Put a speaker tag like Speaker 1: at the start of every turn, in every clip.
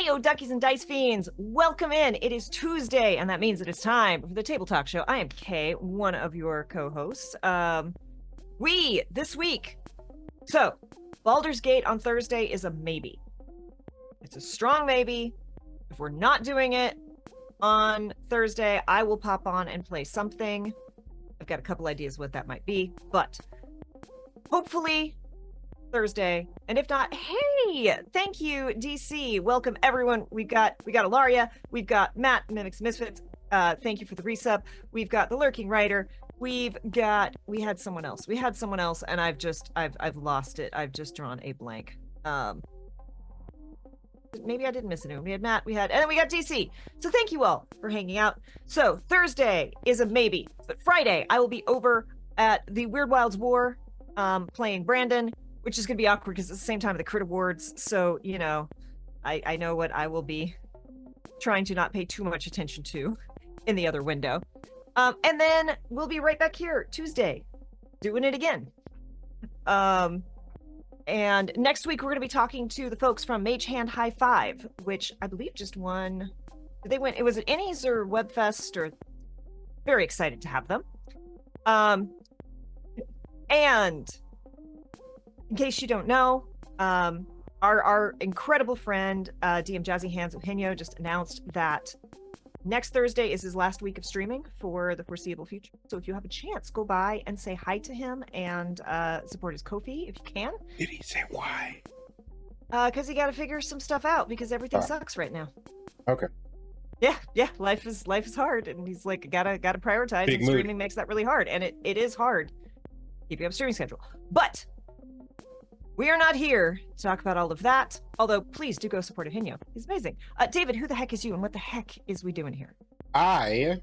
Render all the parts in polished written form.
Speaker 1: Hiyo, duckies and dice fiends, welcome in. It is Tuesday, and that means it is time for the Table Talk Show. I am Kay, one of your co-hosts. This week, so Baldur's Gate on Thursday is a maybe. It's a strong maybe. If we're not doing it on Thursday, I will pop on and play something. I've got a couple ideas what that might be, but hopefully Thursday. And if not, hey, thank you, DC. Welcome everyone. We've got Ilaria, we've got Matt, Mimics Misfits. Thank you for the resub. We've got the Lurking Writer. We had someone else, and I've lost it. I've just drawn a blank. Maybe I didn't miss anyone. We had Matt, and then we got DC. So thank you all for hanging out. So Thursday is a maybe, but Friday I will be over at the Weird Wilds War, playing Brandon, which is going to be awkward because it's the same time of the Crit Awards. So, you know, I know what I will be trying to not pay too much attention to in the other window. And then we'll be right back here Tuesday, doing it again. And next week, we're going to be talking to the folks from Mage Hand High Five, which I believe just won. Did they win? It was at Innies or Webfest, or very excited to have them. And in case you don't know, our incredible friend, DM Jazzy Hands Eugenio, just announced that next Thursday is his last week of streaming for the foreseeable future. So if you have a chance, go by and say hi to him and support his Ko-fi if you can.
Speaker 2: Did he say why?
Speaker 1: Because he got to figure some stuff out because everything sucks right now.
Speaker 2: Okay.
Speaker 1: Yeah. Life is hard, and he's like, gotta prioritize.
Speaker 2: Big
Speaker 1: and streaming makes that really hard, and it is hard keeping up a streaming schedule. But we are not here to talk about all of that, although please do go support Eugenio. He's amazing. David, who the heck is you, and what the heck is we doing here?
Speaker 2: I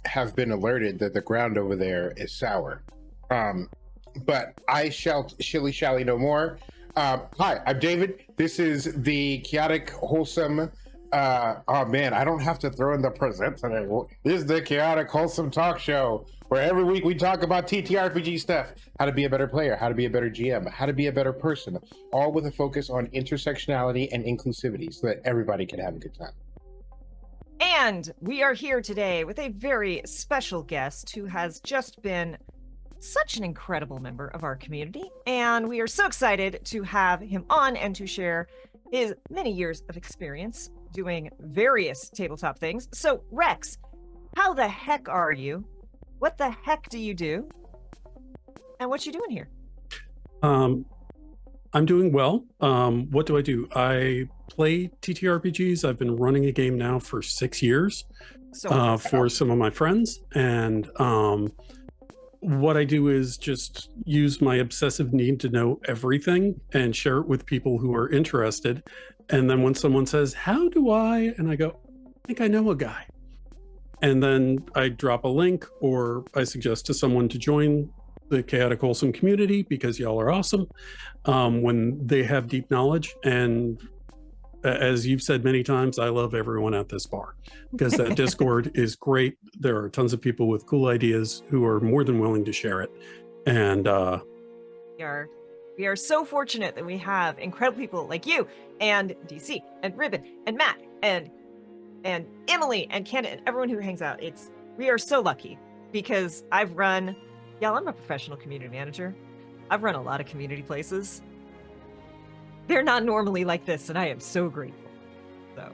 Speaker 2: have been alerted that the ground over there is sour. But I shall shilly-shally no more. Hi, I'm David. This is the chaotic, wholesome... oh man, I don't have to throw in the present today. This is the chaotic, wholesome talk show where every week we talk about TTRPG stuff, how to be a better player, how to be a better GM, how to be a better person, all with a focus on intersectionality and inclusivity so that everybody can have a good time.
Speaker 1: And we are here today with a very special guest who has just been such an incredible member of our community, and we are so excited to have him on and to share his many years of experience doing various tabletop things. So, Rex, how the heck are you? What the heck do you do? And what you doing here?
Speaker 3: I'm doing well. What do? I play TTRPGs. I've been running a game now for 6 years for some of my friends. And what I do is just use my obsessive need to know everything and share it with people who are interested. And then when someone says, how do I? And I go, I think I know a guy. And then I drop a link, or I suggest to someone to join the Chaotic Wholesome community because y'all are awesome when they have deep knowledge. And as you've said many times, I love everyone at this bar because that Discord is great. There are tons of people with cool ideas who are more than willing to share it. And
Speaker 1: we are so fortunate that we have incredible people like you and DC and Ribbon and Matt and Emily and Ken and everyone who hangs out. We are so lucky because I'm a professional community manager. I've run a lot of community places. They're not normally like this, and I am so grateful. So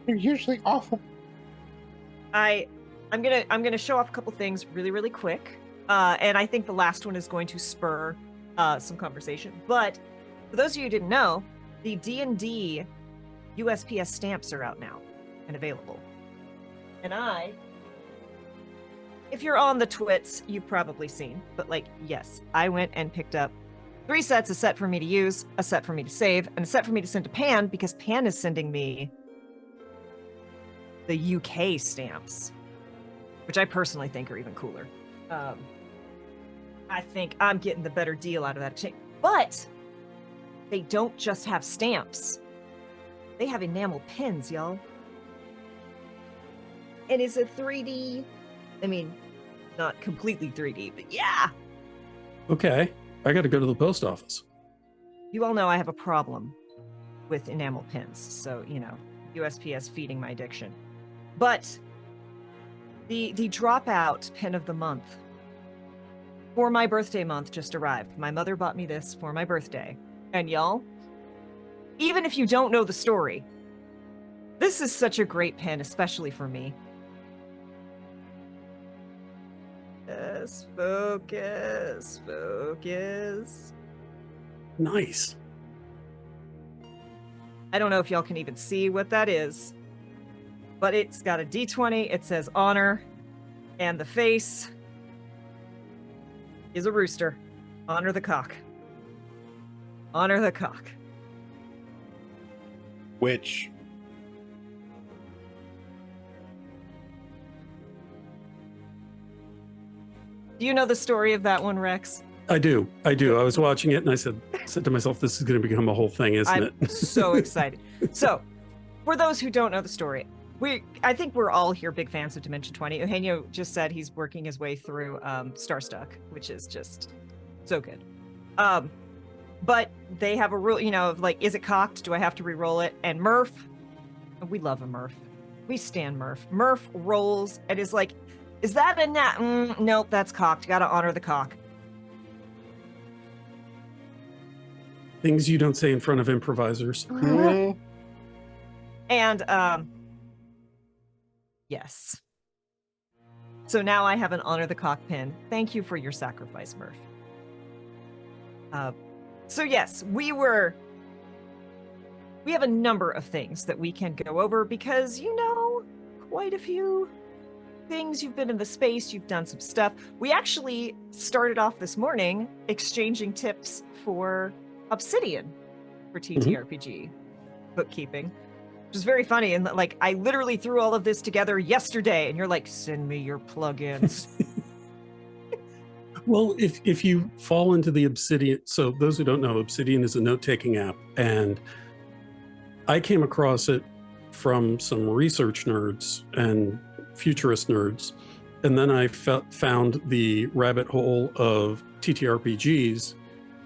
Speaker 2: they're usually awful.
Speaker 1: I'm gonna show off a couple things really, really quick. And I think the last one is going to spur some conversation. But for those of you who didn't know, the D&D USPS stamps are out now and available. And if you're on the twits, you've probably seen, but yes, I went and picked up 3 sets, a set for me to use, a set for me to save, and a set for me to send to Pan because Pan is sending me the UK stamps, which I personally think are even cooler. I think I'm getting the better deal out of that exchange. But they don't just have stamps. They have enamel pins, y'all. And it's a 3D, I mean, not completely 3D, but yeah.
Speaker 3: okay, I got to go to the post office.
Speaker 1: You all know I have a problem with enamel pins, so, USPS feeding my addiction. But the dropout pin of the month for my birthday month just arrived. My mother bought me this for my birthday. And y'all, even if you don't know the story, this is such a great pin, especially for me. Yes, focus, focus.
Speaker 3: Nice.
Speaker 1: I don't know if y'all can even see what that is, but it's got a D20. It says honor, and the face is a rooster. Honor the cock. Honor the cock.
Speaker 2: Which
Speaker 1: Do you know the story of that one, Rex?
Speaker 3: I do. I was watching it and I said to myself, this is going to become a whole thing, isn't
Speaker 1: I'm
Speaker 3: it?
Speaker 1: so excited. So, for those who don't know the story, I think we're all here big fans of Dimension 20. Eugenio just said he's working his way through Starstuck, which is just so good. But they have a rule, of like, is it cocked? Do I have to re-roll it? And Murph, we love a Murph. We stand Murph. Murph rolls and is like, is that a nat? Nope, that's cocked. Gotta honor the cock.
Speaker 3: Things you don't say in front of improvisers.
Speaker 1: And yes. So now I have an honor the cock pin. Thank you for your sacrifice, Murph. So yes, we have a number of things that we can go over because, quite a few things. You've been in the space, you've done some stuff. We actually started off this morning exchanging tips for Obsidian for TTRPG bookkeeping, which is very funny. And like, I literally threw all of this together yesterday, and you're like, send me your plugins.
Speaker 3: Well, if you fall into the Obsidian, so those who don't know, Obsidian is a note-taking app, and I came across it from some research nerds and futurist nerds, and then I found the rabbit hole of TTRPGs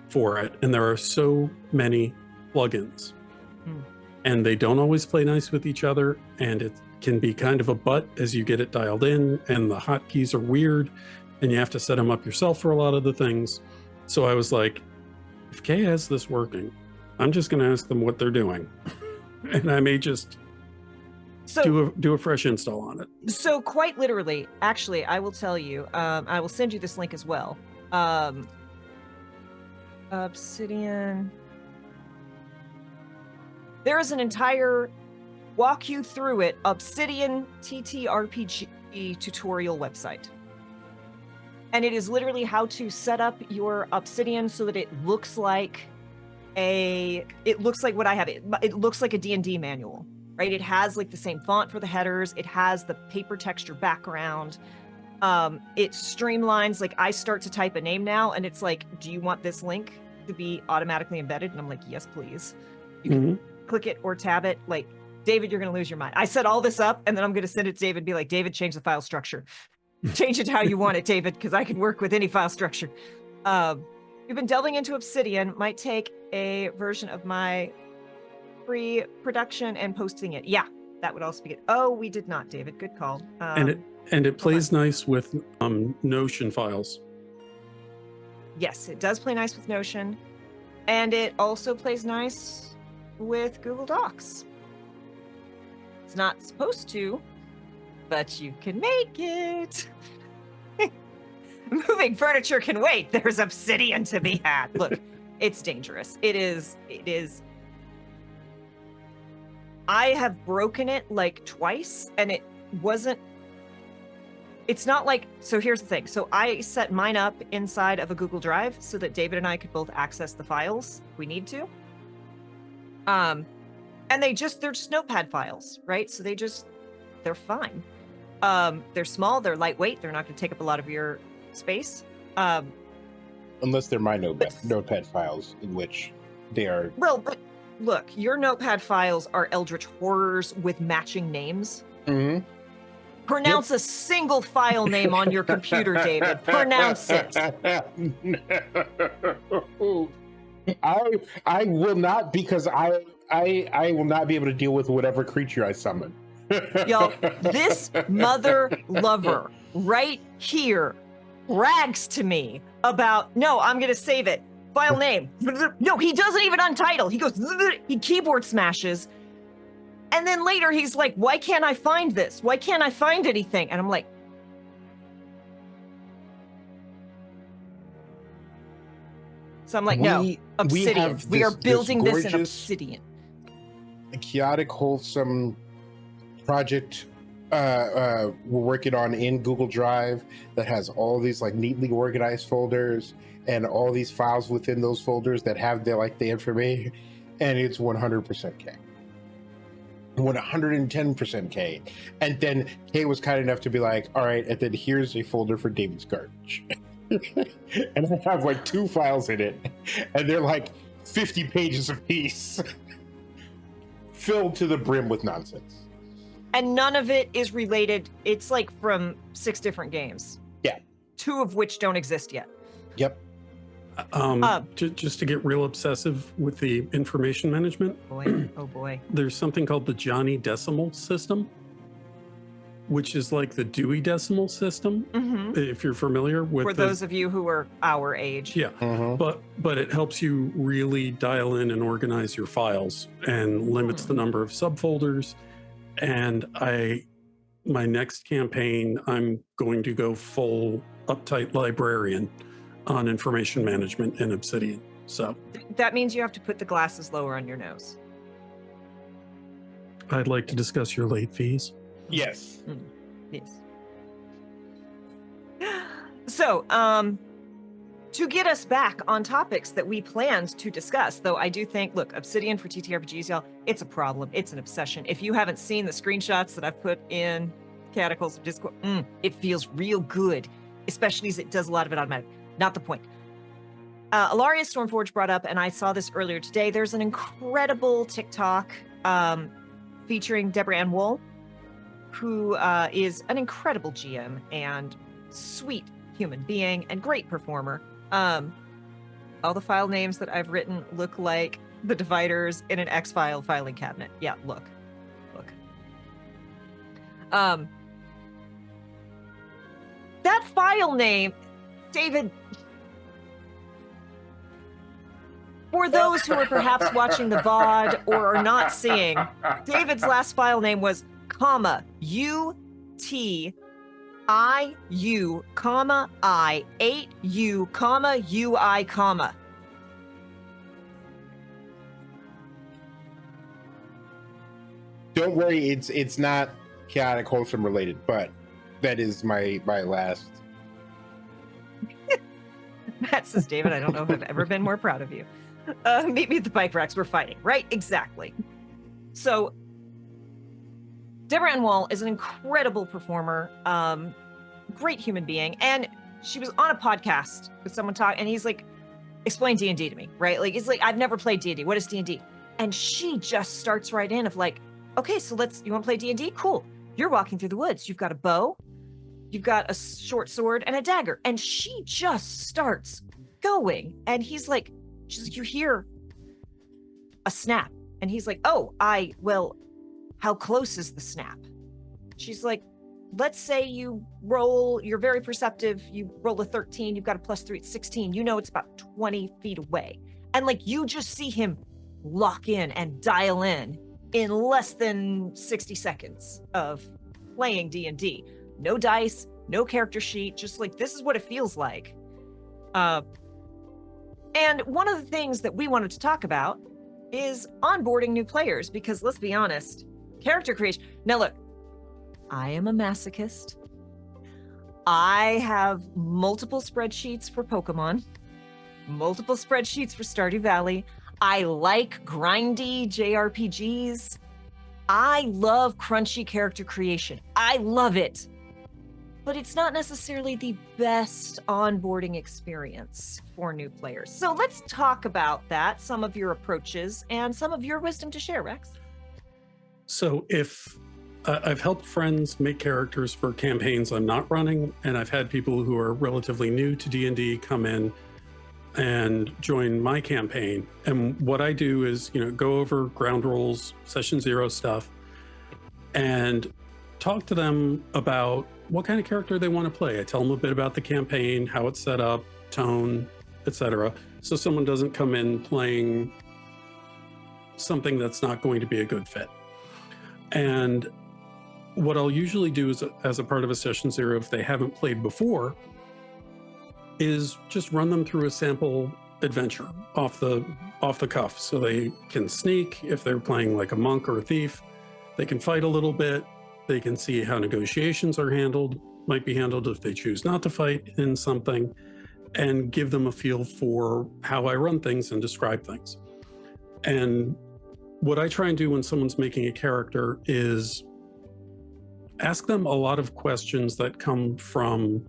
Speaker 3: for it, and there are so many plugins, and they don't always play nice with each other, and it can be kind of a butt as you get it dialed in, and the hotkeys are weird, and you have to set them up yourself for a lot of the things. So I was like, if Kay has this working, I'm just going to ask them what they're doing, and I may just do a fresh install on it.
Speaker 1: So quite literally, actually, I will tell you, I will send you this link as well. Obsidian. There is an entire walk you through it Obsidian TTRPG tutorial website. And it is literally how to set up your Obsidian so that it looks like what I have. It looks like a D&D manual, right? It has like the same font for the headers. It has the paper texture background. It streamlines, like I start to type a name now and it's like, do you want this link to be automatically embedded? And I'm like, yes, please. You can click it or tab it. Like, David, you're going to lose your mind. I set all this up and then I'm going to send it to David and be like, David, change the file structure. Change it how you want it, David, because I can work with any file structure. You've been delving into Obsidian. Might take a version of my pre-production and posting it. Yeah, that would also be good. Oh, we did not, David. Good call.
Speaker 3: And it plays nice with Notion files.
Speaker 1: Yes, it does play nice with Notion. And it also plays nice with Google Docs. It's not supposed to, but you can make it. Moving furniture can wait. There's Obsidian to be had. Look, it's dangerous. It is. I have broken it like twice, and it's not like, so here's the thing. So I set mine up inside of a Google Drive so that David and I could both access the files if we need to. And they're just notepad files, right? So they're fine. They're small, they're lightweight, they're not going to take up a lot of your space.
Speaker 2: Unless they're my notepad files, in which they are.
Speaker 1: Well, but look, your notepad files are Eldritch Horrors with matching names. Pronounce a single file name on your computer, David. Pronounce it.
Speaker 2: I will not, because I will not be able to deal with whatever creature I summon.
Speaker 1: Y'all, this mother lover right here brags to me about, no, I'm going to save it. File name. No, he doesn't even untitle. He goes, he keyboard smashes. And then later he's like, why can't I find this? Why can't I find anything? And I'm like, so I'm like, no, obsidian. We are building this in obsidian.
Speaker 2: Chaotic, wholesome project we're working on in Google Drive that has all these like neatly organized folders and all these files within those folders that have the information, and it's 100% K. 110% K. And then K was kind enough to be like, all right, and then here's a folder for David's garbage. And I have like 2 files in it, and they're like 50 pages apiece, filled to the brim with nonsense.
Speaker 1: And none of it is related. It's like from 6 different games.
Speaker 2: Yeah.
Speaker 1: 2 of which don't exist yet.
Speaker 2: Yep.
Speaker 3: Just to get real obsessive with the information management.
Speaker 1: Boy, oh boy.
Speaker 3: There's something called the Johnny Decimal System, which is like the Dewey Decimal System, if you're familiar with.
Speaker 1: For those of you who are our age.
Speaker 3: Yeah, but it helps you really dial in and organize your files and limits the number of subfolders. And my next campaign, I'm going to go full uptight librarian on information management in Obsidian. So
Speaker 1: that means you have to put the glasses lower on your nose.
Speaker 3: I'd like to discuss your late fees.
Speaker 2: Yes.
Speaker 1: Yes. So, to get us back on topics that we planned to discuss, though I do think, look, Obsidian for TTRPGs, y'all, it's a problem. It's an obsession. If you haven't seen the screenshots that I've put in Cataclysm Discord, it feels real good, especially as it does a lot of it automatic. Not the point. Ilaria Stormforge brought up, and I saw this earlier today, there's an incredible TikTok featuring Deborah Ann Wool, who is an incredible GM and sweet human being and great performer. All the file names that I've written look like the dividers in an X-file filing cabinet. Yeah, look. That file name, David, for those who are perhaps watching the VOD or are not seeing, David's last file name was UTIU, I8U, UI,
Speaker 2: Don't worry, it's not chaotic wholesome related, but that is my last.
Speaker 1: Matt says, David, I don't know if I've ever been more proud of you. Meet me at the bike racks. We're fighting, right? Exactly. So, Deborah Ann Wall is an incredible performer, great human being, and she was on a podcast with someone talking, and he's like, explain D&D to me, right? Like, it's like, I've never played D&D. What is D&D? And she just starts right in of like, okay, so you want to play D&D? Cool. You're walking through the woods. You've got a bow, you've got a short sword and a dagger. And she just starts going. And she's like, you hear a snap. And he's like, how close is the snap? She's like, let's say you're very perceptive. You roll a 13, you've got a +3, it's 16. You know, it's about 20 feet away. And like, you just see him lock in and dial in less than 60 seconds of playing D&D. No dice, no character sheet, just like, this is what it feels like. And one of the things that we wanted to talk about is onboarding new players, because let's be honest, character creation. Now look, I am a masochist. I have multiple spreadsheets for Pokemon, multiple spreadsheets for Stardew Valley. I like grindy JRPGs. I love crunchy character creation. I love it. But it's not necessarily the best onboarding experience for new players. So let's talk about that, some of your approaches and some of your wisdom to share, Rex.
Speaker 3: So if I've helped friends make characters for campaigns I'm not running, and I've had people who are relatively new to D&D come in and join my campaign. And what I do is, go over ground rules, session 0 stuff, and talk to them about what kind of character they want to play. I tell them a bit about the campaign, how it's set up, tone, etc. So someone doesn't come in playing something that's not going to be a good fit. And what I'll usually do is, as a part of a session 0, if they haven't played before, is just run them through a sample adventure off the cuff, so they can sneak. If they're playing like a monk or a thief, they can fight a little bit. They can see how negotiations are handled, might be handled if they choose not to fight in something, and give them a feel for how I run things and describe things. And what I try and do when someone's making a character is ask them a lot of questions that come from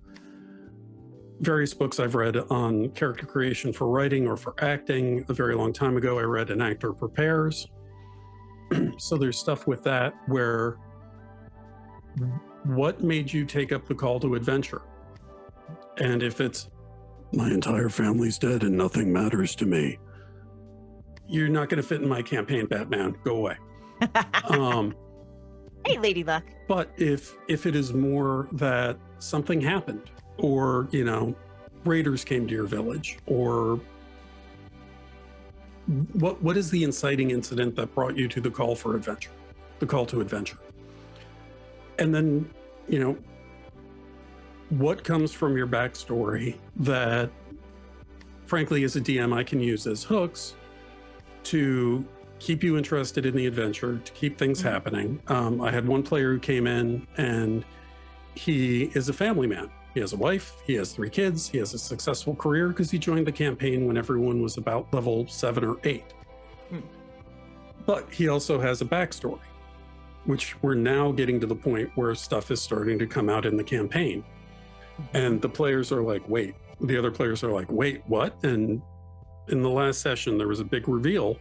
Speaker 3: various books I've read on character creation for writing or for acting. A very long time ago, I read An Actor Prepares. So there's stuff with that where, what made you take up the call to adventure? And if it's, my entire family's dead and nothing matters to me, you're not going to fit in my campaign, Batman. Go away.
Speaker 1: Hey, Lady Luck.
Speaker 3: But if it is more that something happened, or raiders came to your village, or what is the inciting incident that brought you to the call to adventure? And then what comes from your backstory that, frankly, as a DM, I can use as hooks to keep you interested in the adventure, to keep things happening. I had one player who came in, and he is a family man. He has a wife, he has 3 kids, he has a successful career because he joined the campaign when everyone was about level 7 or 8. But he also has a backstory, which we're now getting to the point where stuff is starting to come out in the campaign. And the players are like, wait. The other players are like, wait, what? And in the last session, there was a big reveal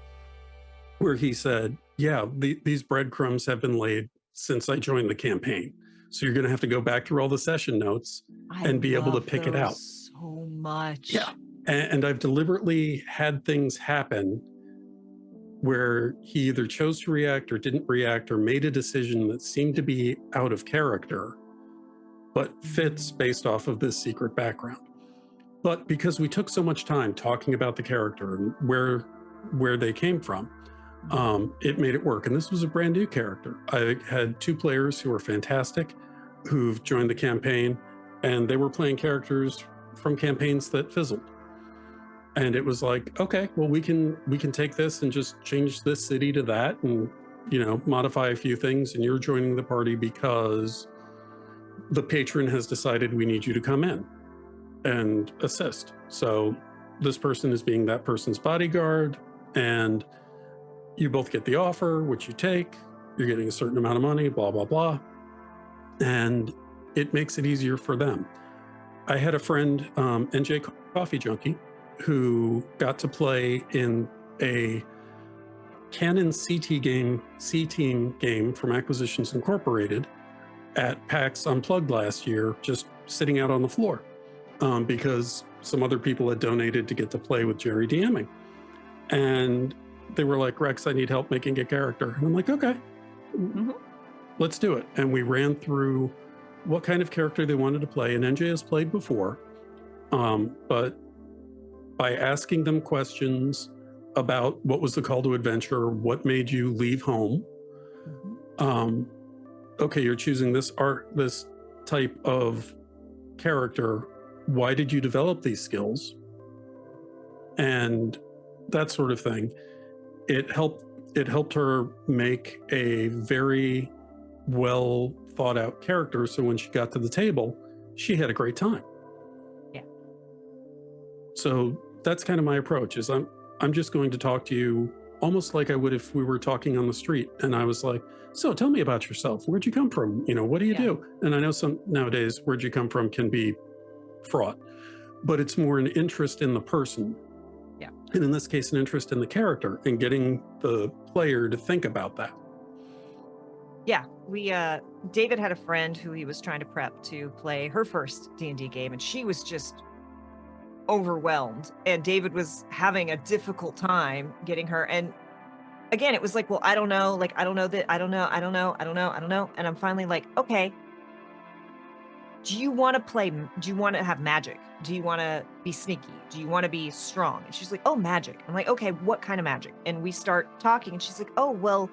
Speaker 3: where he said, yeah, these breadcrumbs have been laid since I joined the campaign. So you're going to have to go back through all the session notes and be able to pick it out.
Speaker 1: So much.
Speaker 3: Yeah. And I've deliberately had things happen where he either chose to react or didn't react, or made a decision that seemed to be out of character, but fits based off of this secret background. But because we took so much time talking about the character and where they came from, it made it work. And this was a brand new character. I had 2 players who were fantastic, who've joined the campaign, and they were playing characters from campaigns that fizzled. And it was like, okay, well, we can take this and just change this city to that, and modify a few things, and you're joining the party because the patron has decided we need you to come in and assist. So this person is being that person's bodyguard, and you both get the offer, which you take. You're getting a certain amount of money, blah, blah, blah. And it makes it easier for them. I had a friend, NJ Coffee Junkie, who got to play in a Canon C-Team game from Acquisitions Incorporated at PAX Unplugged last year, just sitting out on the floor because some other people had donated to get to play with Jerry DMing. And they were like, Rex, I need help making a character. And I'm like, okay, let's do it. And we ran through what kind of character they wanted to play. And NJ has played before, but by asking them questions about what was the call to adventure, what made you leave home, okay, you're choosing this type of character. Why did you develop these skills? And that sort of thing. It helped her make a very well thought out character. So when she got to the table, she had a great time.
Speaker 1: Yeah.
Speaker 3: So that's kind of my approach, is I'm just going to talk to you almost like I would if we were talking on the street. And I was like, so tell me about yourself. Where'd you come from? What do you do? And I know some nowadays, where'd you come from can be fraught, but it's more an interest in the person.
Speaker 1: Yeah.
Speaker 3: And in this case, an interest in the character, and getting the player to think about that.
Speaker 1: Yeah, David had a friend who he was trying to prep to play her first D&D game, and she was just overwhelmed, and David was having a difficult time getting her. And again, it was like, well, I don't know, like, I don't know that, I don't know. And I'm finally like, okay, do you want to have magic? Do you want to be sneaky? Do you want to be strong? And she's like, oh, magic. I'm like, okay, what kind of magic? And we start talking, and she's like, oh, well,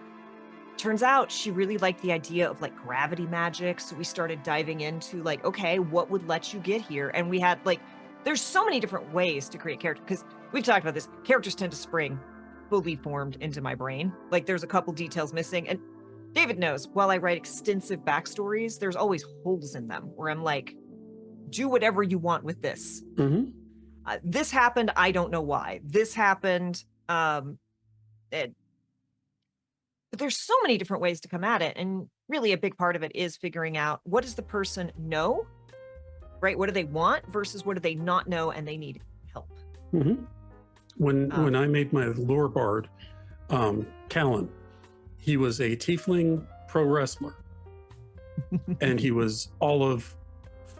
Speaker 1: turns out she really liked the idea of like gravity magic. So we started diving into like, okay, what would let you get here? And we had like, there's so many different ways to create character, because we've talked about this. Characters tend to spring fully formed into my brain. Like there's a couple details missing. And David knows, while I write extensive backstories, there's always holes in them where I'm like, do whatever you want with this.
Speaker 3: Mm-hmm.
Speaker 1: This happened. I don't know why. This happened. But there's so many different ways to come at it. And really a big part of it is figuring out, what does the person know, right? What do they want versus what do they not know and they need help?
Speaker 3: Mm-hmm. When I made my lore bard, Callan, he was a tiefling pro wrestler. And he was all of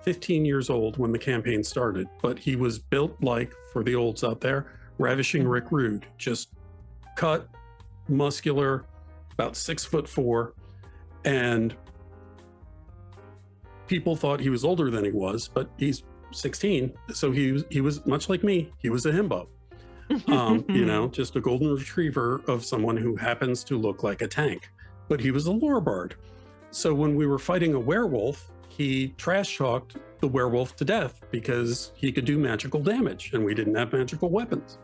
Speaker 3: 15 years old when the campaign started, but he was built like, for the olds out there, Ravishing Rick Rude, just cut, muscular, about 6'4", and people thought he was older than he was, but he's 16, so he was much like me. He was a himbo, just a golden retriever of someone who happens to look like a tank, but he was a lore bard. So when we were fighting a werewolf, he trash talked the werewolf to death because he could do magical damage, and we didn't have magical weapons.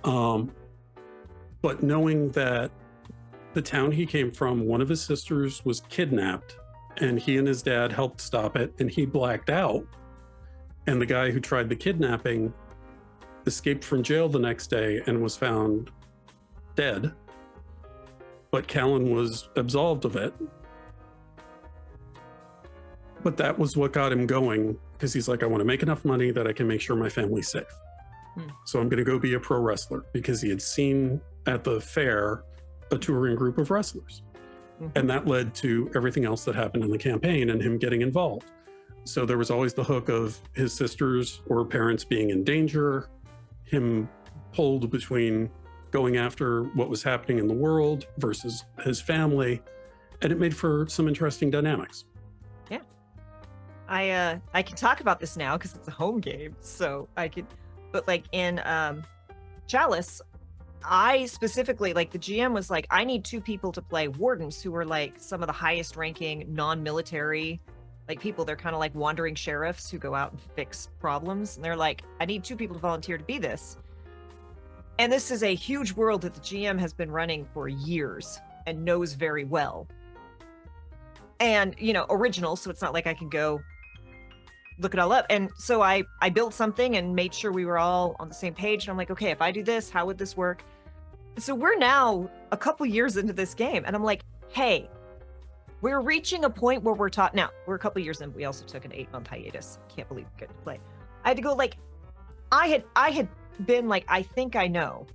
Speaker 3: But knowing that the town he came from, one of his sisters was kidnapped, and he and his dad helped stop it, and he blacked out. And the guy who tried the kidnapping escaped from jail the next day and was found dead. But Callan was absolved of it. But that was what got him going, because he's like, I want to make enough money that I can make sure my family's safe. So I'm going to go be a pro wrestler, because he had seen at the fair a touring group of wrestlers. And that led to everything else that happened in the campaign and him getting involved. So there was always the hook of his sisters or parents being in danger, him pulled between going after what was happening in the world versus his family. And it made for some interesting dynamics.
Speaker 1: Yeah. I can talk about this now because it's a home game. So I could, but like in Chalice, I specifically, like the GM was like, I need 2 people to play wardens who are like some of the highest ranking non-military like people. They're kind of like wandering sheriffs who go out and fix problems. And they're like, I need 2 people to volunteer to be this. And this is a huge world that the GM has been running for years and knows very well. And, original. So it's not like I can go look it all up. And so I built something and made sure we were all on the same page. And I'm like, okay, if I do this, how would this work? So we're now a couple years into this game. And I'm like, hey, we're reaching a point where we're taught. Now, we're a couple years in. We also took an 8-month hiatus. Can't believe we couldn't play. I had to go like, I had been like, I think I know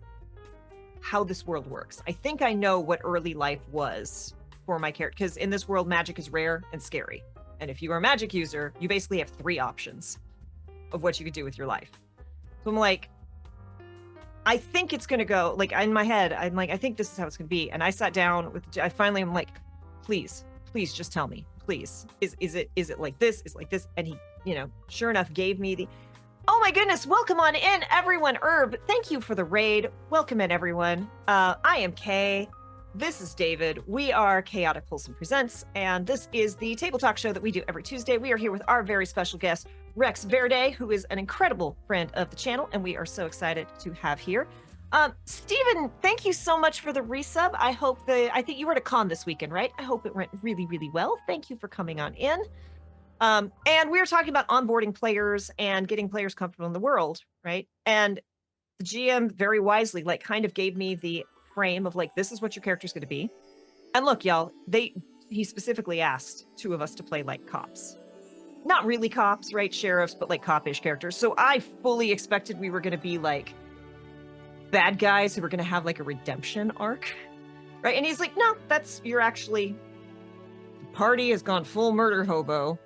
Speaker 1: how this world works. I think I know what early life was for my character. Because in this world, magic is rare and scary. And if you are a magic user, you basically have 3 options of what you could do with your life. So I'm like, I think it's going to go, like in my head, I'm like, I think this is how it's going to be. And I sat down with, I'm like, please just tell me, please. Is it like this? Is it like this? And he, sure enough, gave me oh my goodness, welcome on in, everyone. Herb, thank you for the raid. Welcome in, everyone. I am Kay. This is David. We are Chaotic Wholesome Presents, and this is the table talk show that we do every Tuesday. We are here with our very special guest, WrexVerdi, who is an incredible friend of the channel, and we are so excited to have here. Stephen, thank you so much for the resub. I think you were at a con this weekend, right? I hope it went really, really well. Thank you for coming on in. And we were talking about onboarding players and getting players comfortable in the world, right? And the GM very wisely, like, kind of gave me the frame of like, this is what your character's going to be. And look, y'all, he specifically asked 2 of us to play like cops. Not really cops, right? Sheriffs, but like cop-ish characters. So I fully expected we were going to be like bad guys who were going to have like a redemption arc, right? And he's like, no, you're actually, the party has gone full murder hobo.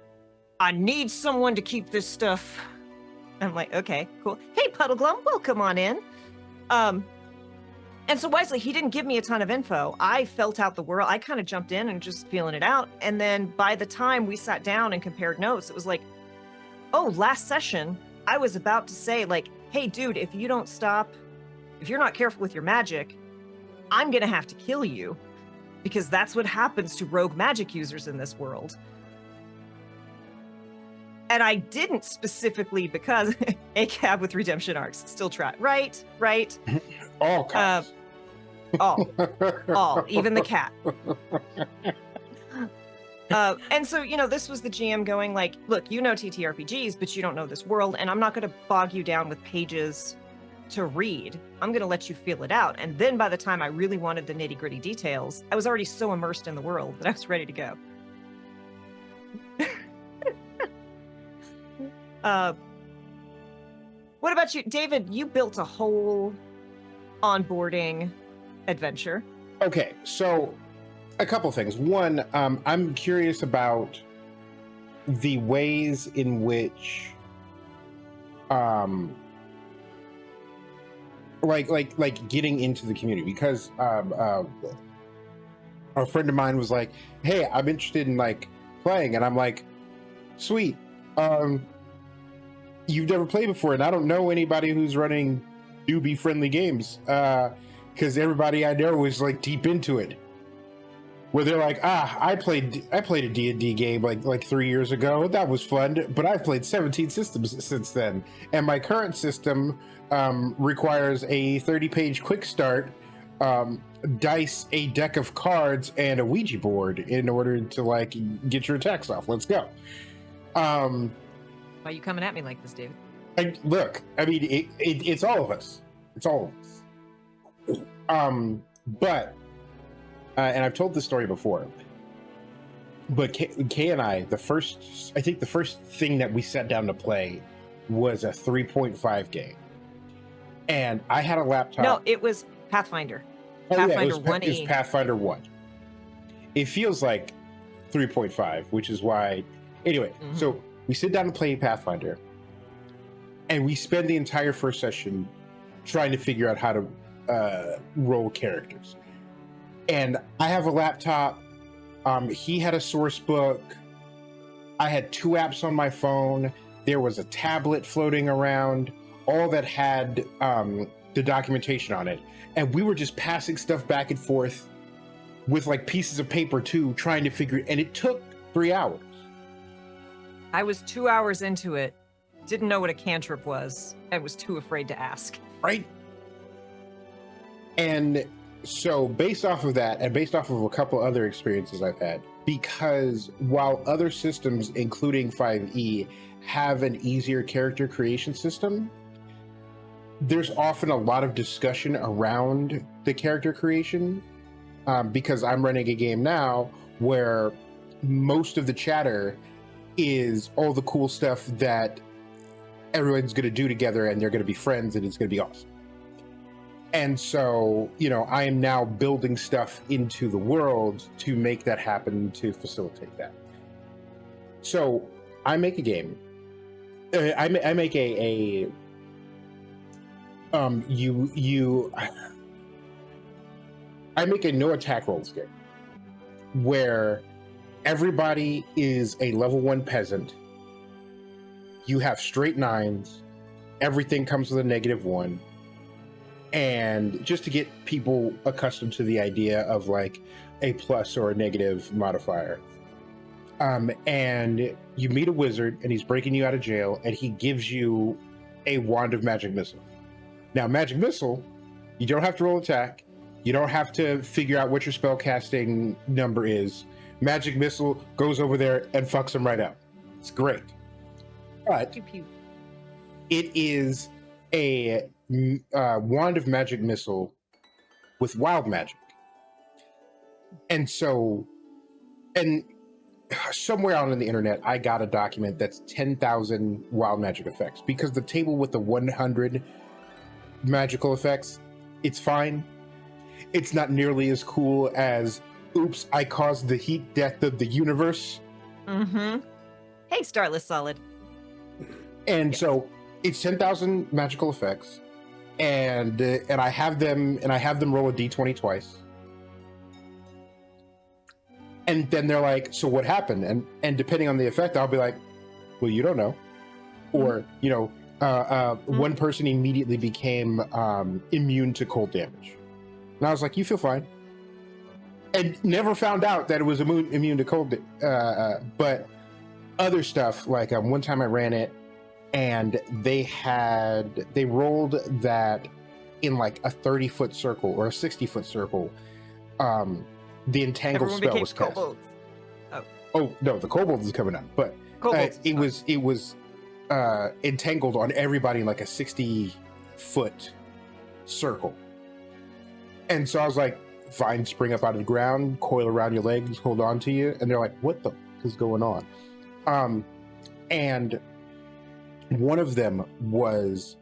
Speaker 1: I need someone to keep this stuff I'm like, okay, cool. Hey, Puddleglum, welcome on in. And so wisely, he didn't give me a ton of info. I felt out the world. I kind of jumped in and just feeling it out. And then by the time we sat down and compared notes, it was like, oh, last session, I was about to say, like, hey, dude, if you don't stop, if you're not careful with your magic, I'm going to have to kill you, because that's what happens to rogue magic users in this world. And I didn't specifically because a cab with redemption arcs still try. Right.
Speaker 2: All cops.
Speaker 1: All, even the cat. And so, this was the GM going like, look, you know TTRPGs, but you don't know this world, and I'm not going to bog you down with pages to read. I'm going to let you feel it out. And then by the time I really wanted the nitty gritty details, I was already so immersed in the world that I was ready to go. What about you, David? You built a whole onboarding adventure.
Speaker 2: Okay, so a couple things. One, I'm curious about the ways in which, like getting into the community, because a friend of mine was like, "Hey, I'm interested in like playing," and I'm like, "Sweet. You've never played before, and I don't know anybody who's running newbie friendly games, because everybody I know is like deep into it. Where they're like, I played a D&D game like 3 years ago. That was fun, but I've played 17 systems since then, and my current system requires a 30-page quick start, dice, a deck of cards, and a Ouija board in order to like get your attacks off. Let's go."
Speaker 1: Why are you coming at me like this, David?
Speaker 2: Look, I mean, it's all of us. It's all of us. But, and I've told this story before, but Kay and I, the first thing that we sat down to play was a 3.5 game. And I had a laptop.
Speaker 1: No, it was Pathfinder.
Speaker 2: Oh,
Speaker 1: Pathfinder
Speaker 2: yeah,
Speaker 1: 1E.
Speaker 2: it was Pathfinder 1. It feels like 3.5, which is why, anyway, So we sit down to play Pathfinder, and we spend the entire first session trying to figure out how to roll characters. And I have a laptop. He had a source book. I had 2 apps on my phone. There was a tablet floating around, all that had the documentation on it. And we were just passing stuff back and forth with like pieces of paper too, trying to figure it. And it took 3 hours.
Speaker 1: I was 2 hours into it, didn't know what a cantrip was, and was too afraid to ask.
Speaker 2: Right. And so based off of that, and based off of a couple other experiences I've had, because while other systems, including 5e, have an easier character creation system, there's often a lot of discussion around the character creation, because I'm running a game now where most of the chatter is all the cool stuff that everyone's going to do together, and they're going to be friends, and it's going to be awesome. And so, I am now building stuff into the world to make that happen, to facilitate that. So I make a game. I make a no attack rolls game where everybody is a level 1 peasant. You have straight 9s. Everything comes with a -1. And just to get people accustomed to the idea of like a plus or a negative modifier. And you meet a wizard, and he's breaking you out of jail, and he gives you a wand of magic missile. Now, magic missile, you don't have to roll attack. You don't have to figure out what your spell casting number is. Magic missile goes over there and fucks him right up. It's great. But it is a wand of magic missile with wild magic. And so, and somewhere out on the internet, I got a document that's 10,000 wild magic effects, because the table with the 100 magical effects, it's fine. It's not nearly as cool as, oops, I caused the heat death of the universe.
Speaker 1: Mm-hmm. Hey, Starless Solid.
Speaker 2: And
Speaker 1: yes.
Speaker 2: so It's 10,000 magical effects, and I have them roll a d20 twice, and then they're like, "So what happened?" And depending on the effect, I'll be like, "Well, you don't know," or one person immediately became immune to cold damage, and I was like, "You feel fine," and never found out that it was immune to cold. But other stuff, like one time I ran it, and they rolled that in like a 30-foot circle or a 60-foot circle. The entangle spell was cast.
Speaker 1: Kobolds.
Speaker 2: Oh no, the kobolds is coming up, but it was entangled on everybody in like a 60-foot circle. And so I was like, vines spring up out of the ground, coil around your legs, hold on to you, and they're like, "What the f- is going on?" And one of them was,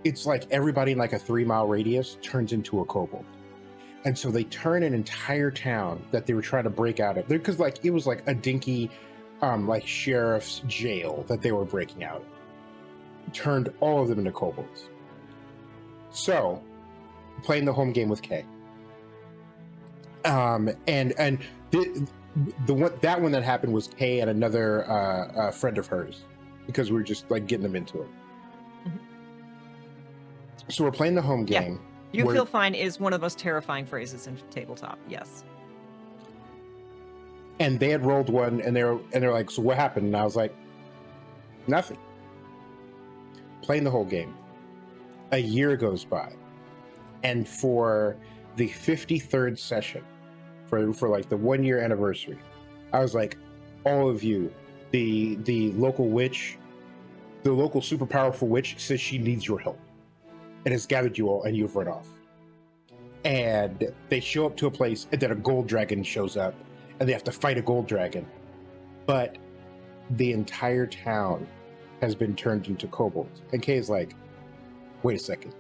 Speaker 2: it's like everybody in like a 3-mile radius turns into a kobold. And so they turn an entire town that they were trying to break out of, because like it was like a dinky like sheriff's jail that they were breaking out of. Turned all of them into kobolds. So playing the home game with Kay. And the one that happened was Kay and another friend of hers, because we were just like getting them into it. Mm-hmm. So we're playing the home game.
Speaker 1: You feel fine is one of the most terrifying phrases in tabletop. Yes.
Speaker 2: And they had rolled one, and they're like, "So what happened?" And I was like, "Nothing." Playing the whole game. A year goes by, and for the 53rd session, for like the 1-year anniversary, I was like, "All of you, the local witch, the local super powerful witch says she needs your help, and has gathered you all, and you've run off." And they show up to a place, and then a gold dragon shows up, and they have to fight a gold dragon. But the entire town has been turned into kobolds. And Kay is like, "Wait a second.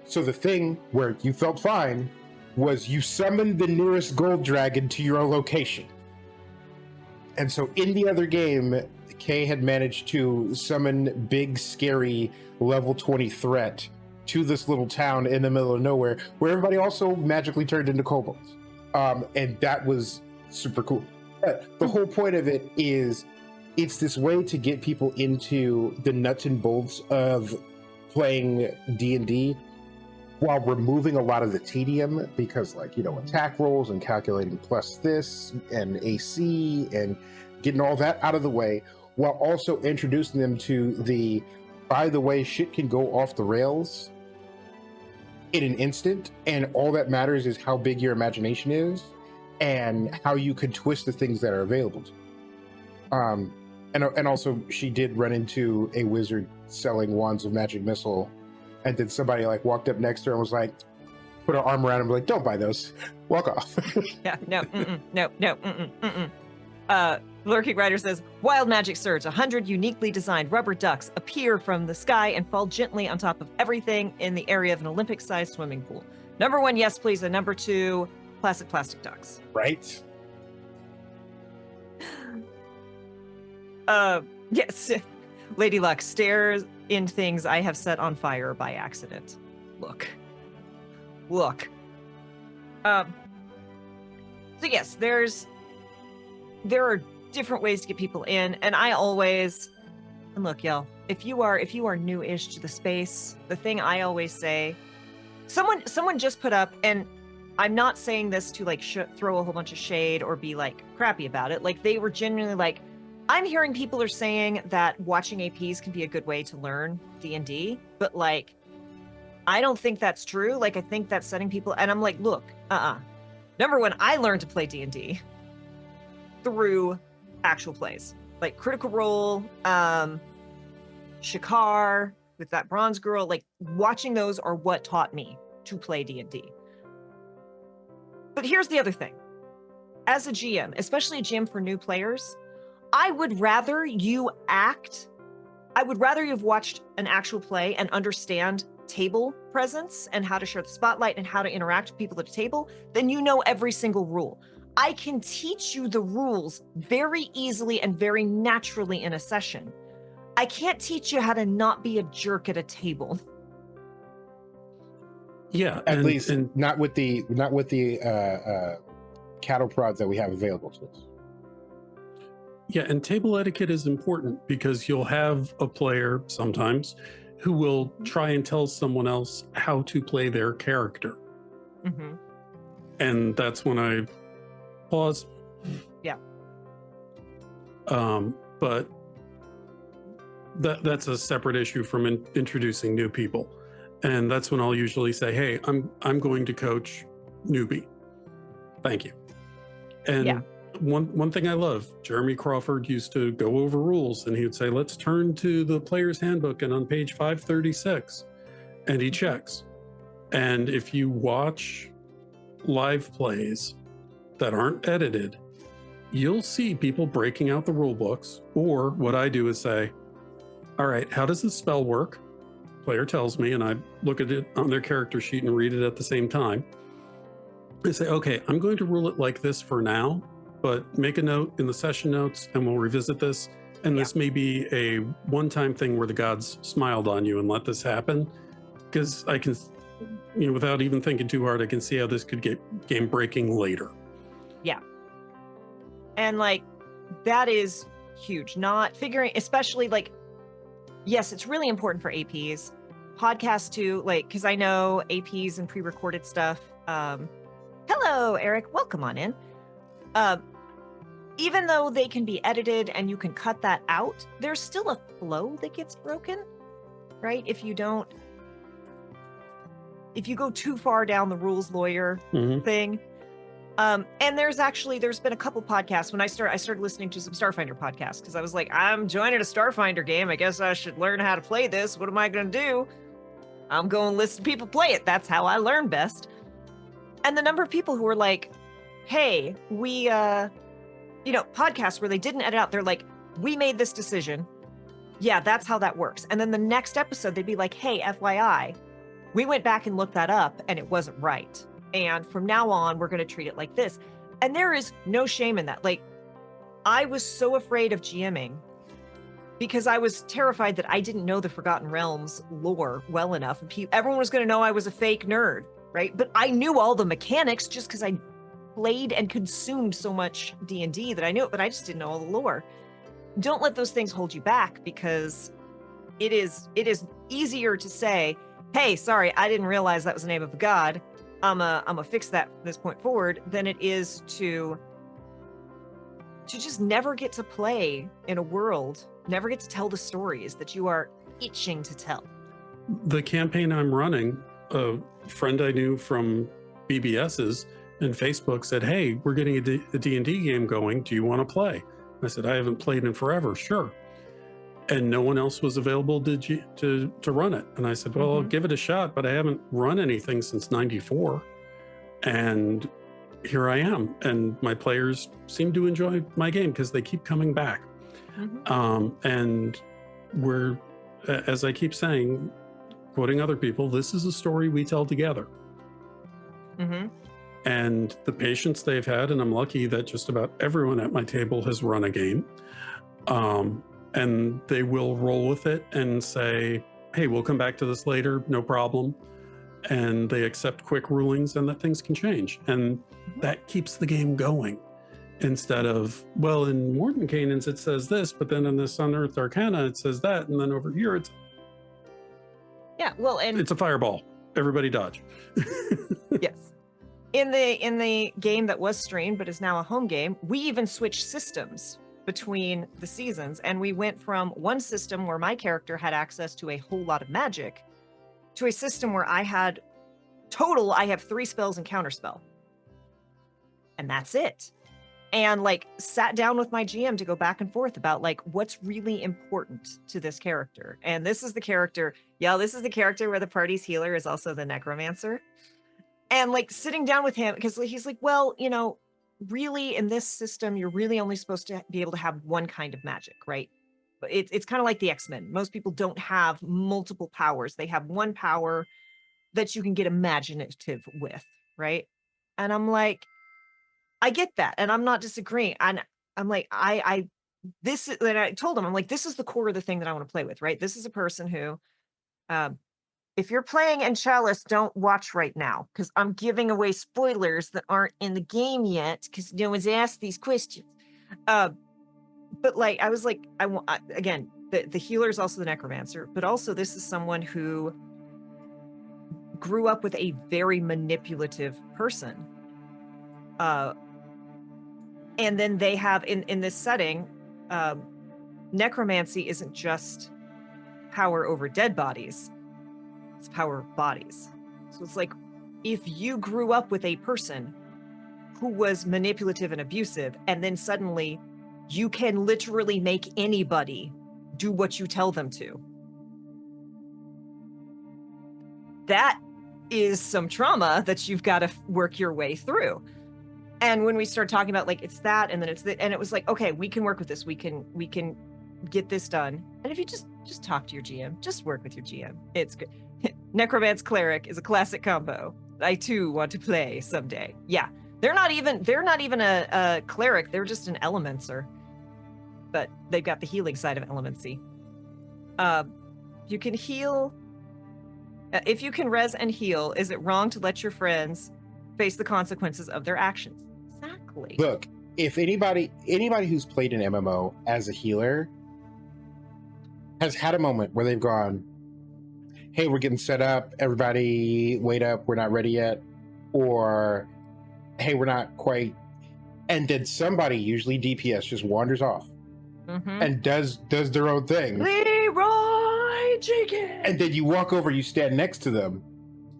Speaker 2: So the thing where you felt fine was you summoned the nearest gold dragon to your location." And so in the other game, Kay had managed to summon big, scary, level 20 threat to this little town in the middle of nowhere, where everybody also magically turned into kobolds. And that was super cool. But the whole point of it is, it's this way to get people into the nuts and bolts of playing D&D while removing a lot of the tedium, because like, attack rolls and calculating plus this and AC and getting all that out of the way, while also introducing them to the, by the way, shit can go off the rails in an instant, and all that matters is how big your imagination is and how you can twist the things that are available to you. And also, she did run into a wizard selling wands of magic missile, and then somebody like walked up next to her and was like, put her arm around him, like, "Don't buy those, walk off."
Speaker 1: Yeah, no. Lurking Rider says, "Wild magic surge. 100 uniquely designed rubber ducks appear from the sky and fall gently on top of everything in the area of an Olympic-sized swimming pool. Number 1, yes, please. And number 2, plastic ducks."
Speaker 2: Right?
Speaker 1: Yes. Lady Luck stares in things I have set on fire by accident. Look. So yes, there are different ways to get people in, and and look, y'all, if you are new-ish to the space, the thing I always say, someone just put up, and I'm not saying this to like throw a whole bunch of shade or be like crappy about it. Like, they were genuinely like, I'm hearing people are saying that watching APs can be a good way to learn D&D, but like, I don't think that's true. Like, I think that's setting people, and I'm like, look, Number 1, I learned to play D&D through actual plays, like Critical Role, Shikar with that bronze girl. Like, watching those are what taught me to play D&D. But here's the other thing. As a GM, especially a GM for new players, I would rather you have watched an actual play and understand table presence and how to share the spotlight and how to interact with people at a table than you know every single rule. I can teach you the rules very easily and very naturally in a session. I can't teach you how to not be a jerk at a table.
Speaker 3: Yeah,
Speaker 2: At least not with the cattle prods that we have available to us.
Speaker 3: Yeah, and table etiquette is important because you'll have a player sometimes who will try and tell someone else how to play their character.
Speaker 1: Mm-hmm.
Speaker 3: And that's when I pause.
Speaker 1: Yeah.
Speaker 3: But that's a separate issue from introducing new people. And that's when I'll usually say, hey, I'm going to coach newbie. Thank you. And
Speaker 1: Yeah.
Speaker 3: One thing I love, Jeremy Crawford used to go over rules and he would say, let's turn to the player's handbook and on page 536, and he checks. And if you watch live plays that aren't edited, you'll see people breaking out the rule books. Or what I do is say, all right, how does this spell work? Player tells me, and I look at it on their character sheet and read it at the same time. I say, okay, I'm going to rule it like this for now, but make a note in the session notes and we'll revisit this. And this may be a one-time thing where the gods smiled on you and let this happen. Because I can, without even thinking too hard, I can see how this could get game breaking later.
Speaker 1: Yeah. And like, that is huge. Not figuring, especially like, yes, it's really important for APs. Podcasts too, like, because I know APs and pre-recorded stuff. Hello, Eric. Welcome on in. Even though they can be edited and you can cut that out, there's still a flow that gets broken, right? If you go too far down the rules lawyer thing. And there's been a couple podcasts when I started listening to some Starfinder podcasts because I was like, I'm joining a Starfinder game. I guess I should learn how to play this. What am I going to do? I'm going to listen to people play it. That's how I learn best. And the number of people who were like, hey, we, podcasts where they didn't edit out, they're like, we made this decision. Yeah, that's how that works. And then the next episode, they'd be like, hey, FYI, we went back and looked that up and it wasn't right. And from now on, we're going to treat it like this. And there is no shame in that. Like, I was so afraid of GMing because I was terrified that I didn't know the Forgotten Realms lore well enough. Everyone was going to know I was a fake nerd, right? But I knew all the mechanics just because I played and consumed so much D&D that I knew it, but I just didn't know all the lore. Don't let those things hold you back because it is easier to say, hey, sorry, I didn't realize that was the name of a god. I'm a fix that from this point forward, than it is to just never get to play in a world, never get to tell the stories that you are itching to tell.
Speaker 3: The campaign I'm running, a friend I knew from BBS's and Facebook said, hey, we're getting a D&D game going. Do you want to play? I said, I haven't played in forever. Sure. And no one else was available to run it. And I said, well, I'll give it a shot, but I haven't run anything since '94. And here I am. And my players seem to enjoy my game because they keep coming back. And we're, as I keep saying, quoting other people, this is a story we tell together. And the patience they've had, and I'm lucky that just about everyone at my table has run a game. And they will roll with it and say, hey, we'll come back to this later, no problem. And they accept quick rulings and that things can change. And that keeps the game going. Instead of, well, in Mordenkainen's it says this, but then in this Unearthed Arcana it says that, and then over here it's...
Speaker 1: Yeah, well, and...
Speaker 3: it's a fireball. Everybody dodge.
Speaker 1: Yes. In the game that was streamed, but is now a home game, we even switched systems between the seasons, and we went from one system where my character had access to a whole lot of magic to a system where I have 3 spells and counterspell, and that's it. And like sat down with my GM to go back and forth about like what's really important to this character. And this is the character where the party's healer is also the necromancer. And like sitting down with him, because he's like, well, really in this system, you're really only supposed to be able to have one kind of magic, right? But it's kind of like the X-Men. Most people don't have multiple powers. They have one power that you can get imaginative with, right? And I'm like, I get that. And I'm not disagreeing. And I'm like, I this is, and I told him, I'm like, this is the core of the thing that I want to play with, right? This is a person who, um, if you're playing in Chalice, don't watch right now because I'm giving away spoilers that aren't in the game yet because no one's asked these questions. But like, I was like, again, the healer is also the necromancer, but also this is someone who grew up with a very manipulative person. And then they have in this setting, necromancy isn't just power over dead bodies, it's power of bodies. So it's like, if you grew up with a person who was manipulative and abusive, and then suddenly you can literally make anybody do what you tell them to. That is some trauma that you've got to work your way through. And when we start talking about like, it's that, and then it's that, and it was like, okay, we can work with this. We can get this done. And if you just talk to your GM, just work with your GM. It's good. Necromance Cleric is a classic combo. I too want to play someday. Yeah. They're not even a cleric. They're just an elemencer. But they've got the healing side of elemency. You can heal. If you can res and heal, is it wrong to let your friends face the consequences of their actions? Exactly.
Speaker 2: Look, if anybody who's played an MMO as a healer has had a moment where they've gone, hey, we're getting set up, everybody wait up, we're not ready yet, or hey, we're not quite, and then somebody, usually DPS, just wanders off and does their own thing.
Speaker 1: Leroy Jenkins!
Speaker 2: And then you walk over, you stand next to them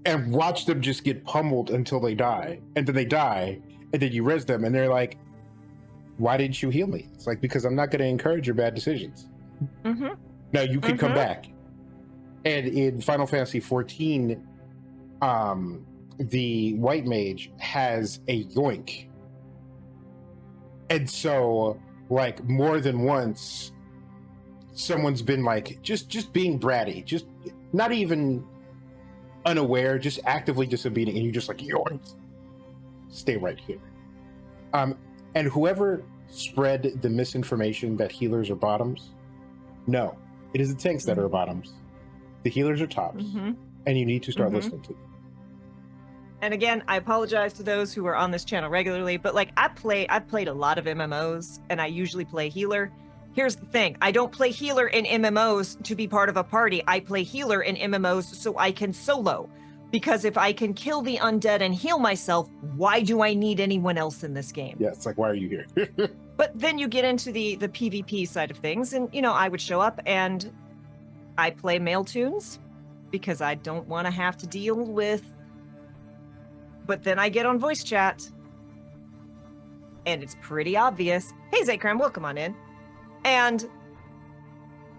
Speaker 2: and watch them just get pummeled until they die. And then they die, and then you res them, and they're like, why didn't you heal me? It's like, because I'm not going to encourage your bad decisions. Now, you can come back. And in Final Fantasy XIV, the white mage has a yoink. And so, like, more than once, someone's been like, just being bratty, just not even unaware, just actively disobedient, and you're just like, yoink, stay right here. And whoever spread the misinformation that healers are bottoms, no, it is the tanks that are bottoms. The healers are tops, and you need to start listening to them.
Speaker 1: And again, I apologize to those who are on this channel regularly, but like I've played a lot of MMOs, and I usually play healer. Here's the thing. I don't play healer in MMOs to be part of a party. I play healer in MMOs so I can solo. Because if I can kill the undead and heal myself, why do I need anyone else in this game?
Speaker 2: Yeah, it's like, why are you here?
Speaker 1: But then you get into the PvP side of things, and you know, I would show up and I play male tunes because I don't want to have to deal with. But then I get on voice chat, and it's pretty obvious. Hey, Zakram, welcome on in. And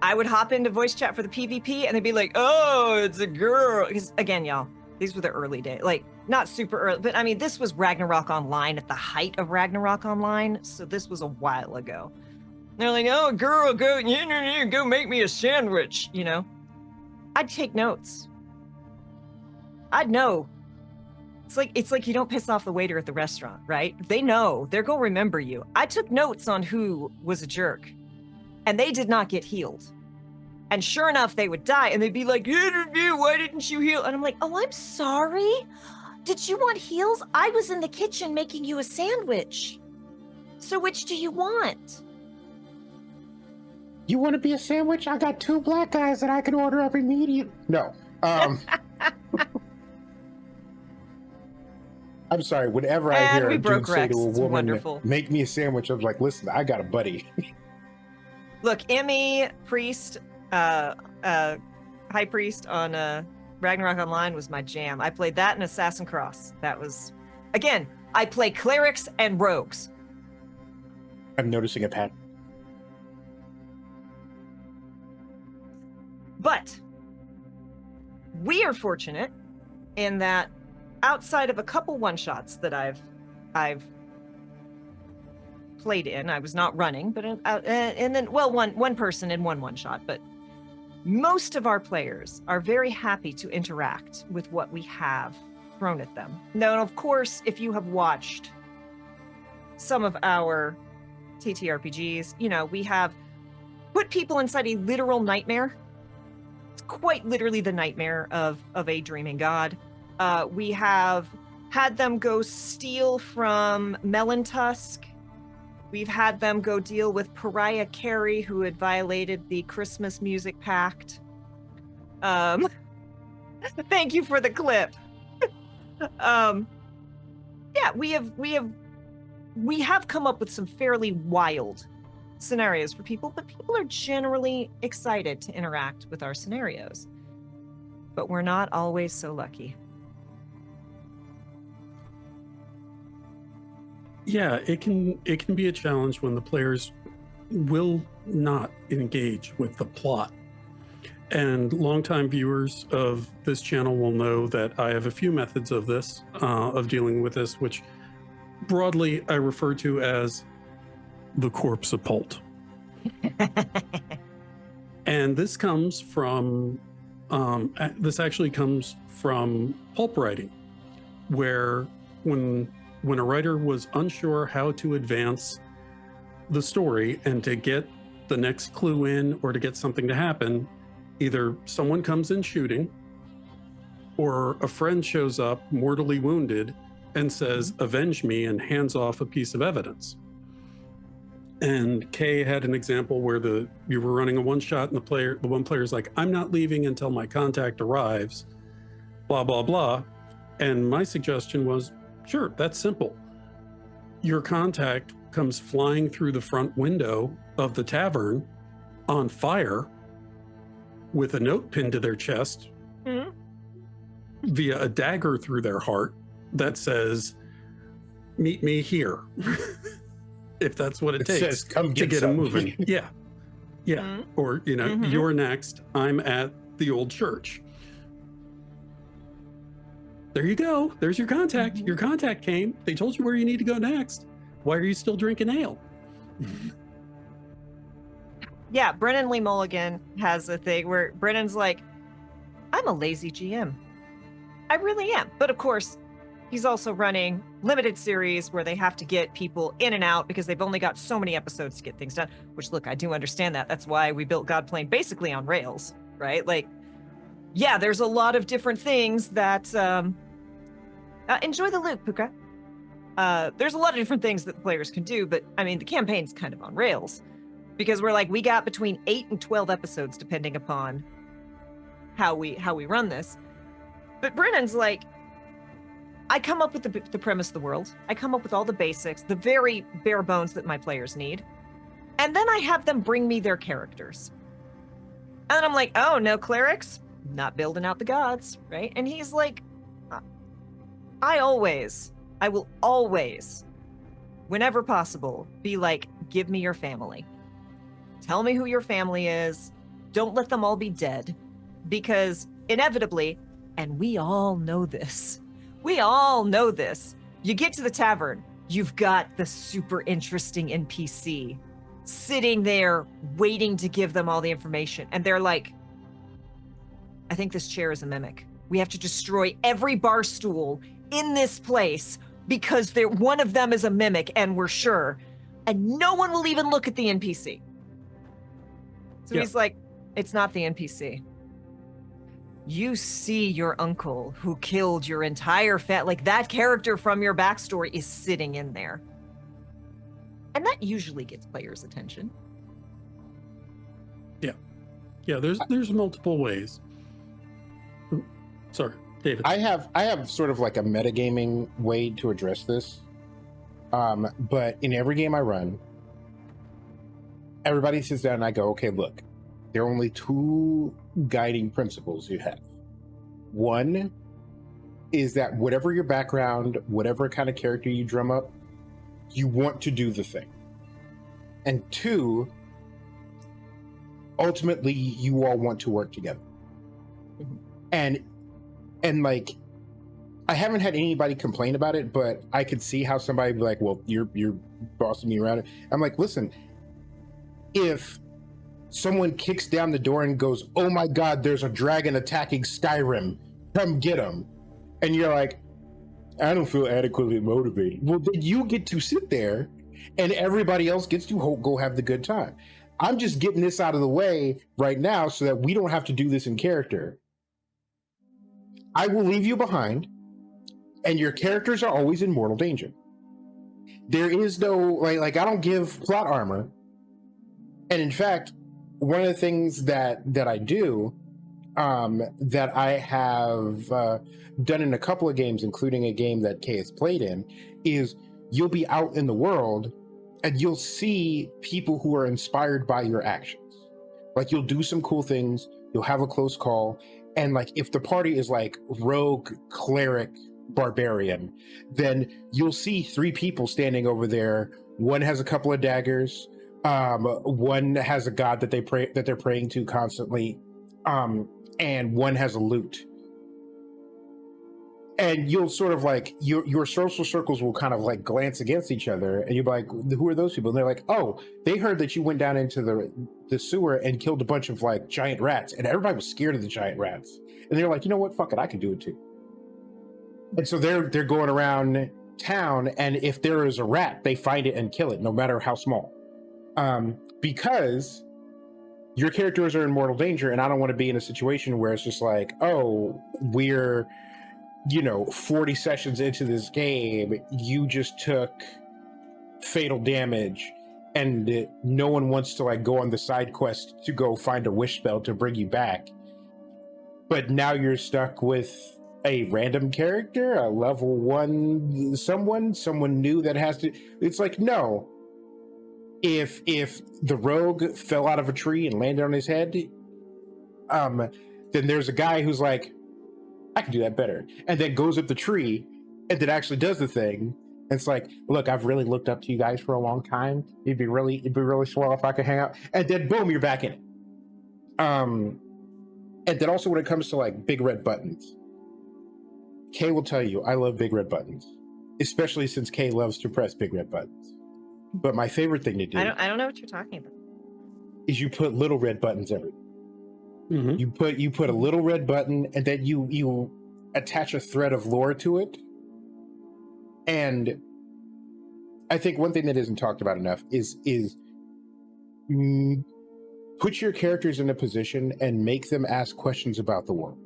Speaker 1: I would hop into voice chat for the PvP, and they'd be like, "Oh, it's a girl." Because again, y'all, these were the early days. Like, not super early, but I mean, this was Ragnarok Online at the height of Ragnarok Online, so this was a while ago. They're like, "Oh, girl, go make me a sandwich," you know? I'd take notes. I'd know. It's like you don't piss off the waiter at the restaurant, right? They know. They're going to remember you. I took notes on who was a jerk, and they did not get healed. And sure enough, they would die, and they'd be like, why didn't you heal? And I'm like, oh, I'm sorry. Did you want heals? I was in the kitchen making you a sandwich. So which do you want?
Speaker 2: You want to be a sandwich? I got 2 black guys that I can order up immediately. No. I'm sorry. Whenever I hear a dude say to a woman, make me a sandwich, I'm like, listen, I got a buddy.
Speaker 1: Look, Emmy, Priest, High Priest on Ragnarok Online was my jam. I played that in Assassin's Cross. That was, again, I play clerics and rogues.
Speaker 2: I'm noticing a pattern.
Speaker 1: But we are fortunate in that outside of a couple one-shots that I've played in, I was not running, but and then, well, one person in one shot, but most of our players are very happy to interact with what we have thrown at them. Now, of course, if you have watched some of our TTRPGs, you know, we have put people inside a literal nightmare. It's quite literally the nightmare of a dreaming god. We have had them go steal from Melon Tusk. We've had them go deal with Pariah Carey, who had violated the Christmas music pact. Thank you for the clip. Yeah, we have come up with some fairly wild scenarios for people, but people are generally excited to interact with our scenarios. But we're not always so lucky.
Speaker 3: Yeah, it can be a challenge when the players will not engage with the plot. And longtime viewers of this channel will know that I have a few methods of this, of dealing with this, which broadly I refer to as the corpse occult. And this comes from, this actually comes from pulp writing, where when a writer was unsure how to advance the story and to get the next clue in or to get something to happen, either someone comes in shooting or a friend shows up mortally wounded and says, "Avenge me," and hands off a piece of evidence. And Kay had an example where you were running a one shot and the one player's like, "I'm not leaving until my contact arrives," blah, blah, blah. And my suggestion was, sure, that's simple. Your contact comes flying through the front window of the tavern on fire with a note pinned to their chest via a dagger through their heart that says, "Meet me here." If that's what it takes
Speaker 2: says, "Come
Speaker 3: to
Speaker 2: get
Speaker 3: get
Speaker 2: some."
Speaker 3: them moving. Yeah. Or, you know, "You're next. I'm at the old church." There you go. There's your contact. Your contact came. They told you where you need to go next. Why are you still drinking ale?
Speaker 1: Yeah, Brennan Lee Mulligan has a thing where Brennan's like, "I'm a lazy GM. I really am." But of course, he's also running limited series where they have to get people in and out because they've only got so many episodes to get things done. Which, look, I do understand that. That's why we built Godplane basically on rails, right? Like, yeah, there's a lot of different things that enjoy the loop, Puka. There's a lot of different things that the players can do, but I mean, the campaign's kind of on rails because we're like, we got between 8 and 12 episodes depending upon how we run this. But Brennan's like, I come up with the premise of the world. I come up with all the basics, the very bare bones that my players need. And then I have them bring me their characters. And I'm like, "Oh, no clerics? Not building out the gods," right? And he's like, I will always, whenever possible, be like, "Give me your family. Tell me who your family is. Don't let them all be dead." Because inevitably, and we all know this, you get to the tavern, you've got the super interesting NPC sitting there waiting to give them all the information. And they're like, "I think this chair is a mimic. We have to destroy every bar stool in this place because one of them is a mimic and we're sure." And no one will even look at the NPC. So he's like, "It's not the NPC. You see your uncle who killed your entire like that character from your backstory is sitting in there." And that usually gets players' attention.
Speaker 3: Yeah, there's multiple ways. Sorry, David.
Speaker 2: I have sort of like a metagaming way to address this. But in every game I run, everybody sits down and I go, "Okay, look, there are only two guiding principles you have. One is that whatever your background, whatever kind of character you drum up, you want to do the thing. And two, ultimately, you all want to work together." And like, I haven't had anybody complain about it, but I could see how somebody would be like, "Well, you're bossing me around." I'm like, listen, if someone kicks down the door and goes, "Oh my God, there's a dragon attacking Skyrim, come get him," and you're like, "I don't feel adequately motivated," well, then you get to sit there and everybody else gets to go have the good time. I'm just getting this out of the way right now so that we don't have to do this in character. I will leave you behind, and your characters are always in mortal danger. There is no like I don't give plot armor. And in fact, one of the things that I do, that I have done in a couple of games, including a game that Kay has played in, is you'll be out in the world and you'll see people who are inspired by your actions. Like you'll do some cool things, you'll have a close call, and like if the party is like rogue, cleric, barbarian, then you'll see 3 people standing over there. One has a couple of daggers, one has a god that they're praying to constantly, and one has a lute. And you'll sort of like your social circles will kind of like glance against each other, and you'll be like, who are those people? And they're like, oh, they heard that you went down into the sewer and killed a bunch of like giant rats, and everybody was scared of the giant rats. And they're like, you know what, fuck it, I can do it too. And so they're going around town, and if there is a rat, they find it and kill it, no matter how small. Because your characters are in mortal danger, and I don't want to be in a situation where it's just like, oh, we're 40 sessions into this game, you just took fatal damage, and no one wants to like go on the side quest to go find a wish spell to bring you back. But now you're stuck with a random character, a level 1 someone new that has to. It's like, no. If the rogue fell out of a tree and landed on his head, then there's a guy who's like, I can do that better, and then goes up the tree and then actually does the thing. And it's like, look, I've really looked up to you guys for a long time. It'd be really swell if I could hang out. And then boom, you're back in it. And then also when it comes to like big red buttons, Kay will tell you I love big red buttons, especially since Kay loves to press big red buttons. But my favorite thing to do,
Speaker 1: I don't know what you're talking about,
Speaker 2: is you put little red buttons everywhere.
Speaker 3: Mm-hmm.
Speaker 2: You put a little red button, and then you attach a thread of lore to it. And I think one thing that isn't talked about enough is put your characters in a position and make them ask questions about the world.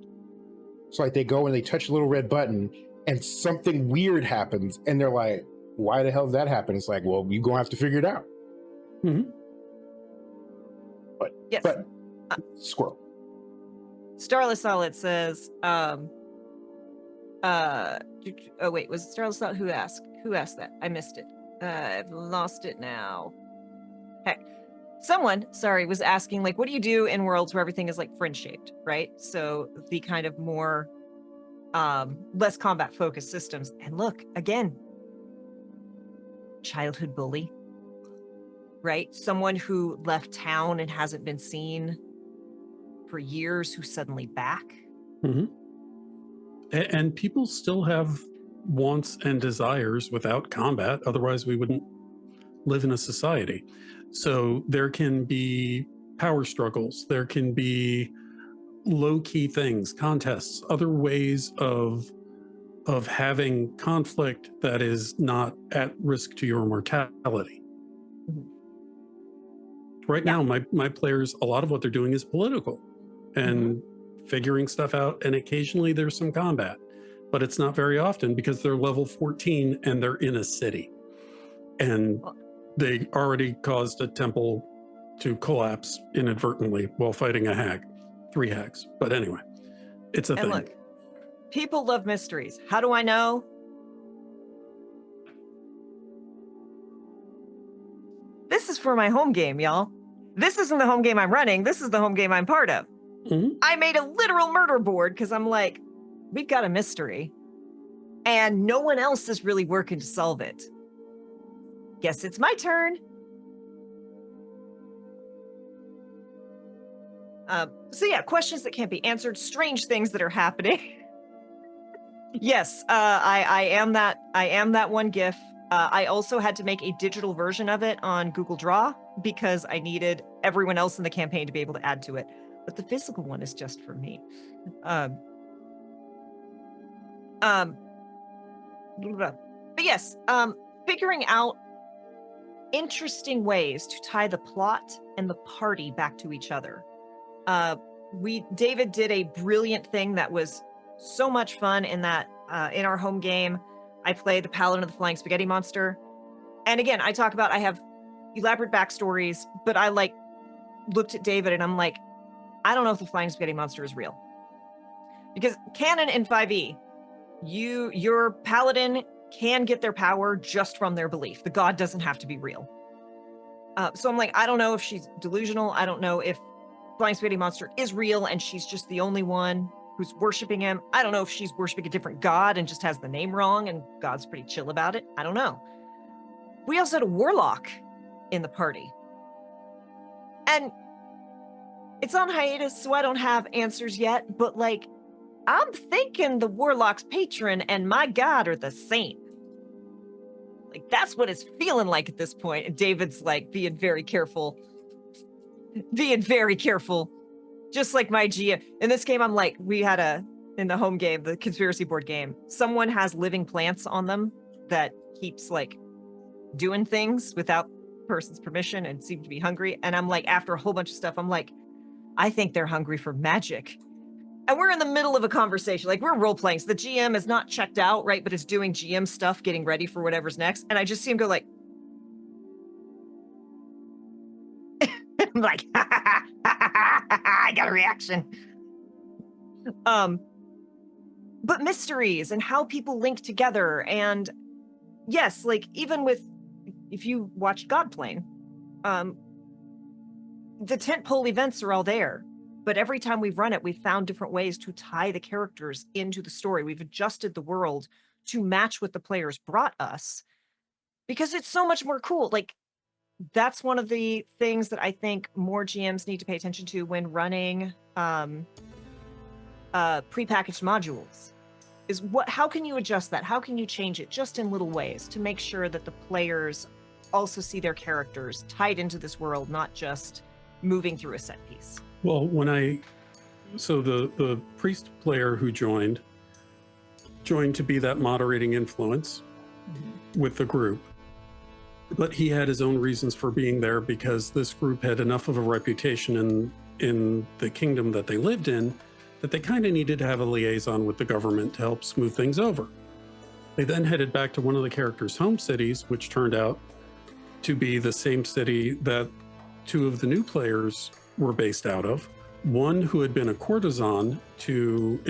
Speaker 2: So like they go and they touch a little red button, and something weird happens, and they're like, why the hell did that happen? It's like, well, you're gonna have to figure it out.
Speaker 3: Mm-hmm.
Speaker 2: But squirrel.
Speaker 1: Starless Solid says, oh wait, was it Starless Solid who asked that? I missed it. I've lost it now. Hey, someone, sorry, was asking, like, what do you do in worlds where everything is like friend shaped, right? So the kind of more less combat focused systems. And look, again, childhood bully, right? Someone who left town and hasn't been seen for years, who's suddenly back.
Speaker 3: Mm-hmm. And people still have wants and desires without combat. Otherwise, we wouldn't live in a society. So there can be power struggles. There can be low-key things, contests, other ways of having conflict that is not at risk to your mortality.
Speaker 1: Mhm.
Speaker 3: Right now, my players, a lot of what they're doing is political and figuring stuff out, and occasionally there's some combat, but it's not very often because they're level 14 and they're in a city, and they already caused a temple to collapse inadvertently while fighting a hag, 3 hags. But anyway, it's a thing.
Speaker 1: Look, people love mysteries. How do I know? This is for my home game, y'all. This isn't the home game I'm running. This is the home game I'm part of.
Speaker 3: Mm-hmm.
Speaker 1: I made a literal murder board because I'm like, we've got a mystery and no one else is really working to solve it. Guess it's my turn. So yeah, questions that can't be answered, strange things that are happening. Yes, I am that one GIF. I also had to make a digital version of it on Google Draw because I needed everyone else in the campaign to be able to add to it. But the physical one is just for me. But yes, figuring out interesting ways to tie the plot and the party back to each other. David did a brilliant thing that was so much fun in that in our home game. I played the Paladin of the Flying Spaghetti Monster. And again, I have elaborate backstories, but I looked at David and I'm like, I don't know if the Flying Spaghetti Monster is real. Because canon in 5e, your paladin can get their power just from their belief. The god doesn't have to be real. So I'm like, I don't know if she's delusional. I don't know if Flying Spaghetti Monster is real and she's just the only one who's worshiping him. I don't know if she's worshiping a different god and just has the name wrong and God's pretty chill about it. I don't know. We also had a warlock in the party. And it's on hiatus, so I don't have answers yet, but I'm thinking the warlock's patron and my god are the same. That's what it's feeling like at this point. And David's being very careful. Just like my GM. In this game, I'm we had in the home game, the conspiracy board game, someone has living plants on them that keeps doing things without person's permission and seem to be hungry. And I'm after a whole bunch of stuff, I'm I think they're hungry for magic. And we're in the middle of a conversation. We're role playing. So the GM is not checked out, right? But is doing GM stuff, getting ready for whatever's next. And I just see him go I'm I got a reaction. But mysteries and how people link together. And yes, even with, if you watched Godplane, the tentpole events are all there. But every time we've run it, we've found different ways to tie the characters into the story. We've adjusted the world to match what the players brought us because it's so much more cool. That's one of the things that I think more GMs need to pay attention to when running prepackaged modules is how can you adjust that? How can you change it just in little ways to make sure that the players also see their characters tied into this world, not just moving through a set piece?
Speaker 3: Well, so the priest player who joined to be that moderating influence with the group, but he had his own reasons for being there because this group had enough of a reputation in the kingdom that they lived in that they kind of needed to have a liaison with the government to help smooth things over. They then headed back to one of the characters' home cities, which turned out to be the same city that two of the new players were based out of. One who had been a courtesan to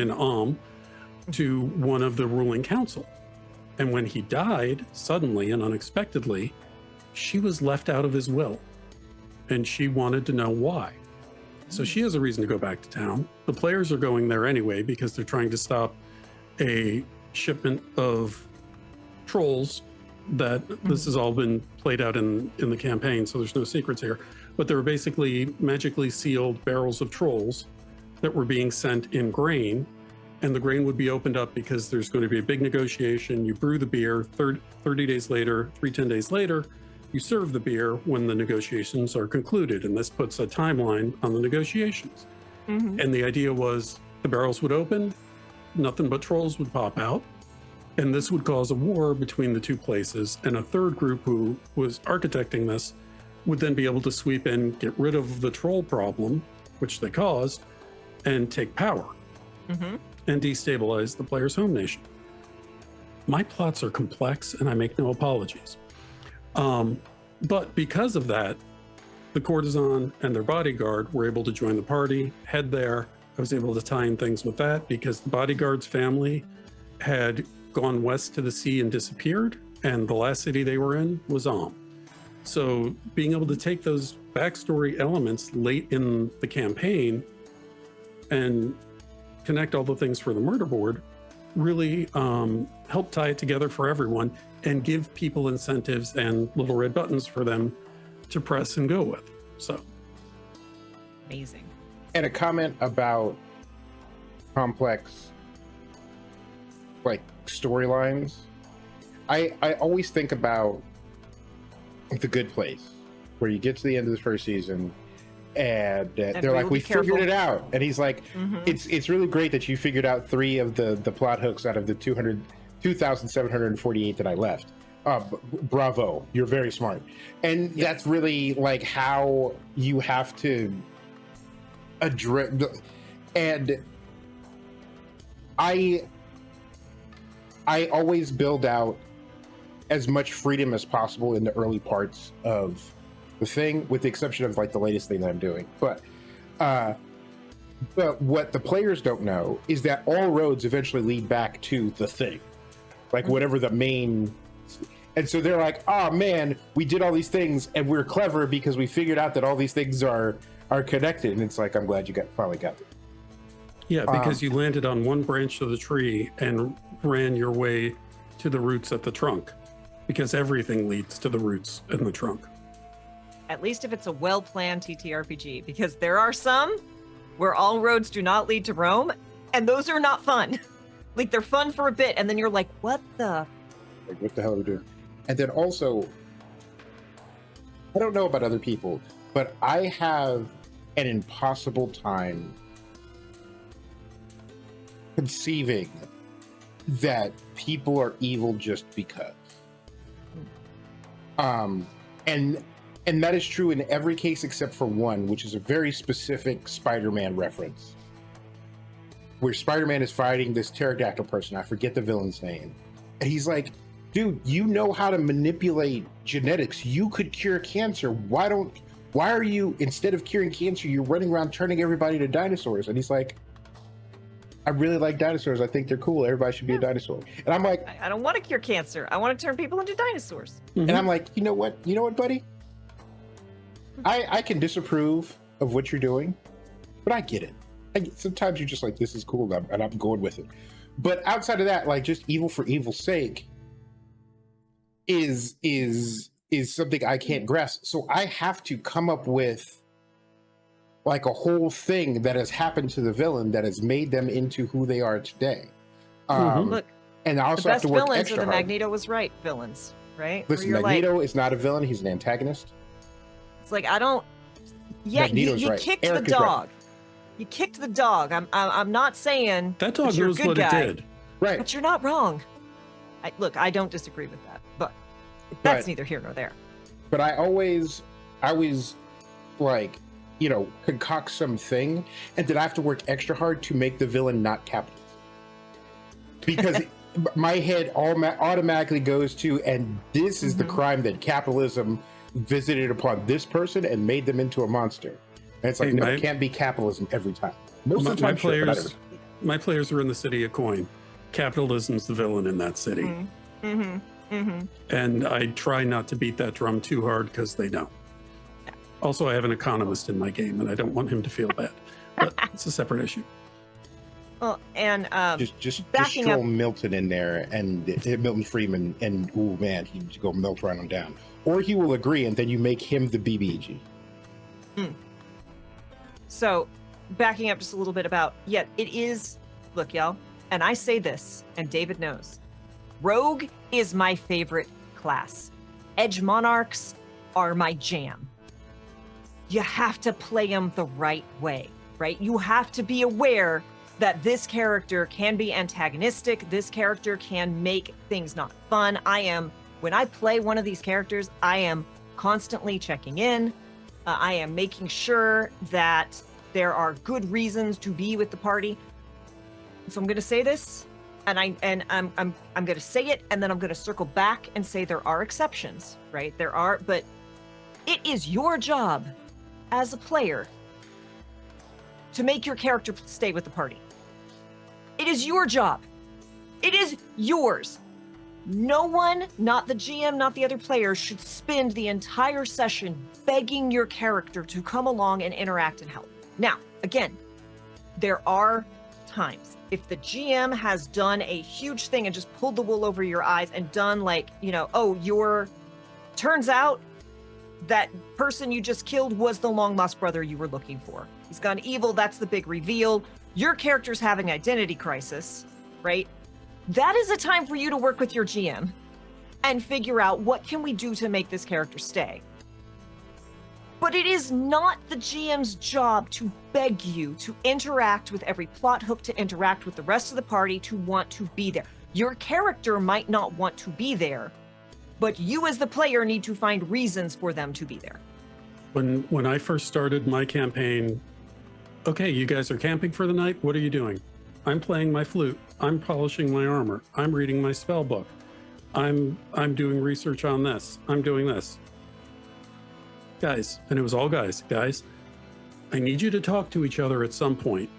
Speaker 3: one of the ruling council. And when he died, suddenly and unexpectedly, she was left out of his will. And she wanted to know why. So she has a reason to go back to town. The players are going there anyway because they're trying to stop a shipment of trolls that this has all been played out in the campaign, so there's no secrets here. But there were basically magically sealed barrels of trolls that were being sent in grain, and the grain would be opened up because there's going to be a big negotiation. You brew the beer, 30 days later, 10 days later, you serve the beer when the negotiations are concluded, and this puts a timeline on the negotiations. And the idea was the barrels would open, nothing but trolls would pop out, and this would cause a war between the two places, and a third group who was architecting this would then be able to sweep in, get rid of the troll problem, which they caused, and take power and destabilize the player's home nation. My plots are complex and I make no apologies. But because of that, the courtesan and their bodyguard were able to join the party, head there. I was able to tie in things with that because the bodyguard's family had gone west to the sea and disappeared, and the last city they were in was So being able to take those backstory elements late in the campaign and connect all the things for the murder board really helped tie it together for everyone and give people incentives and little red buttons for them to press and go with. So
Speaker 1: amazing.
Speaker 2: And a comment about complex storylines. I always think about The Good Place, where you get to the end of the first season and they're like, we figured it out. And he's like, it's really great that you figured out 3 of the plot hooks out of the 2,748 that I left. Bravo, you're very smart. And that's really like how you have to address. And I always build out as much freedom as possible in the early parts of the thing, with the exception of like the latest thing that I'm doing. But what the players don't know is that all roads eventually lead back to the thing, like whatever the main. And so they're like, oh man, we did all these things and we're clever because we figured out that all these things are connected. And it's like, I'm glad you finally got it.
Speaker 3: Yeah, because you landed on one branch of the tree and ran your way to the roots at the trunk, because everything leads to the roots in the trunk.
Speaker 1: At least if it's a well-planned TTRPG, because there are some where all roads do not lead to Rome, and those are not fun. Like, they're fun for a bit, and then you're like, what the?
Speaker 2: Like, what the hell are we doing? And then also, I don't know about other people, but I have an impossible time conceiving that people are evil just because. And that is true in every case except for one, which is a very specific Spider-Man reference, where Spider-Man is fighting this pterodactyl person. I forget the villain's name. And he's like, dude, you know how to manipulate genetics. You could cure cancer. Why are you, instead of curing cancer, you're running around turning everybody to dinosaurs? And he's like, I really like dinosaurs. I think they're cool. Everybody should be a dinosaur. And I'm like,
Speaker 1: I don't want to cure cancer. I want to turn people into dinosaurs.
Speaker 2: And I'm like, you know what, buddy? I can disapprove of what you're doing, but I get it. Sometimes you're just like, this is cool, and I'm going with it. But outside of that, like, just evil for evil's sake is something I can't grasp. So I have to come up with like a whole thing that has happened to the villain that has made them into who they are today.
Speaker 1: Look,
Speaker 2: and I also
Speaker 1: the
Speaker 2: have
Speaker 1: best
Speaker 2: to work
Speaker 1: villains
Speaker 2: extra
Speaker 1: are the
Speaker 2: hard.
Speaker 1: Magneto was right villains, right?
Speaker 2: Listen, Magneto is not a villain; he's an antagonist.
Speaker 1: It's like, I don't. Yeah, you
Speaker 2: right.
Speaker 1: kicked
Speaker 2: Eric
Speaker 1: the
Speaker 2: is right.
Speaker 1: dog. You kicked the dog. I'm not saying
Speaker 3: That dog
Speaker 1: you're a
Speaker 3: knows
Speaker 1: good
Speaker 3: what
Speaker 1: guy,
Speaker 3: it did.
Speaker 2: Right.
Speaker 1: but you're not wrong. I don't disagree with that, but that's neither here nor there.
Speaker 2: But I always like, concoct something, and then I have to work extra hard to make the villain not capitalist, because my head automatically goes to, and this is the crime that capitalism visited upon this person and made them into a monster. And it's like, no, it can't be capitalism every time. Most of the time,
Speaker 3: my players are in the city of coin. Capitalism's the villain in that city. And I try not to beat that drum too hard because they don't. Also, I have an economist in my game, and I don't want him to feel bad. But it's a separate issue.
Speaker 1: Well, and
Speaker 2: just
Speaker 1: backing
Speaker 2: throw
Speaker 1: up,
Speaker 2: Milton in there and Milton Freeman, and oh man, he'd go melt right on down. Or he will agree, and then you make him the BBG.
Speaker 1: So, backing up just a little bit about, it is, look, y'all, and I say this, and David knows, Rogue is my favorite class. Edge Monarchs are my jam. You have to play them the right way, right? You have to be aware that this character can be antagonistic. This character can make things not fun. When I play one of these characters, I am constantly checking in. I am making sure that there are good reasons to be with the party. So I'm going to say this, and I'm going to say it, and then I'm going to circle back and say there are exceptions, right? There are, but it is your job as a player to make your character stay with the party. It is your job. It is yours. No one, not the GM, not the other players, should spend the entire session begging your character to come along and interact and help. Now, again, there are times if the GM has done a huge thing and just pulled the wool over your eyes and done like, turns out that person you just killed was the long lost brother you were looking for. He's gone evil. That's the big reveal. Your character's having identity crisis, right? That is a time for you to work with your GM and figure out what can we do to make this character stay. But it is not the GM's job to beg you to interact with every plot hook, to interact with the rest of the party, to want to be there. Your character might not want to be there, but you as the player need to find reasons for them to be there.
Speaker 3: When I first started my campaign, okay, you guys are camping for the night. What are you doing? I'm playing my flute. I'm polishing my armor. I'm reading my spell book. I'm doing research on this. I'm doing this. Guys, and it was all guys, I need you to talk to each other at some point,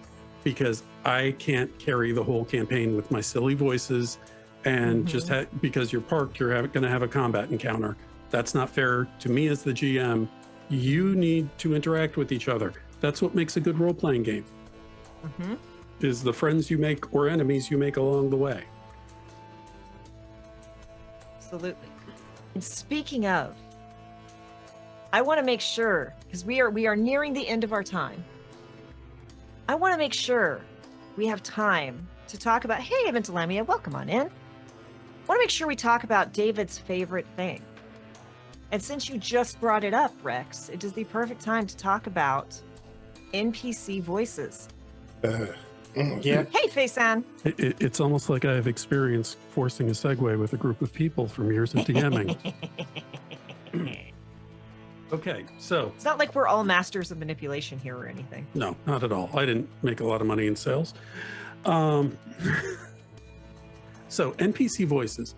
Speaker 3: because I can't carry the whole campaign with my silly voices and just because you're parked, you're going to have a combat encounter. That's not fair to me as the GM. You need to interact with each other. That's what makes a good role-playing game, is the friends you make or enemies you make along the way.
Speaker 1: Absolutely. And speaking of, I want to make sure, because we are nearing the end of our time. I want to make sure we have time to talk about, hey, Eventulamia, welcome on in. I want to make sure we talk about David's favorite thing. And since you just brought it up, Rex, it is the perfect time to talk about NPC voices.
Speaker 2: Yeah.
Speaker 1: Hey, Faysan.
Speaker 3: It's almost like I've experienced forcing a segue with a group of people from years of DMing. Okay, so...
Speaker 1: It's not like we're all masters of manipulation here or anything.
Speaker 3: No, not at all. I didn't make a lot of money in sales. So, NPC voices.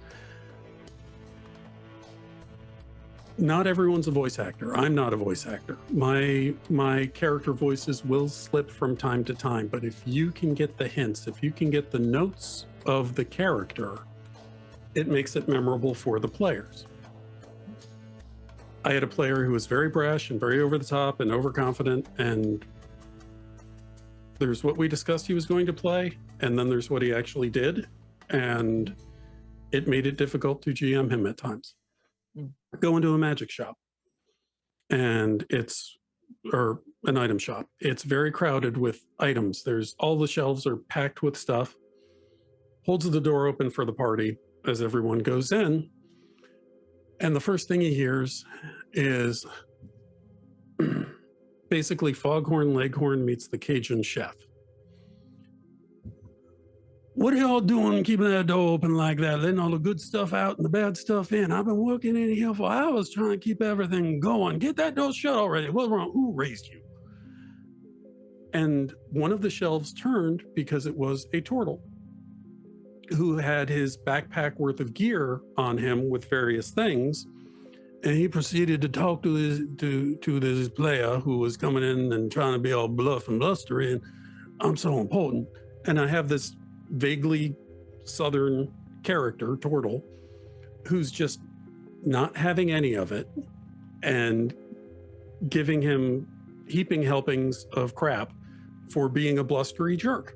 Speaker 3: Not everyone's a voice actor. I'm not a voice actor. My character voices will slip from time to time, but if you can get the hints, if you can get the notes of the character, it makes it memorable for the players. I had a player who was very brash and very over the top and overconfident, and there's what we discussed he was going to play, and then there's what he actually did, and it made it difficult to GM him at times. Go into a magic shop, and or an item shop. It's very crowded with items. All the shelves are packed with stuff. Holds the door open for the party as everyone goes in. And the first thing he hears is basically Foghorn Leghorn meets the Cajun chef. What are y'all doing keeping that door open like that, letting all the good stuff out and the bad stuff in? I've been working in here for hours trying to keep everything going. Get that door shut already. What's wrong? Who raised you? And one of the shelves turned because it was a turtle who had his backpack worth of gear on him with various things. And he proceeded to talk to this player who was coming in and trying to be all bluff and blustery, and I'm so important. And I have this vaguely southern character, Turtle, who's just not having any of it and giving him heaping helpings of crap for being a blustery jerk.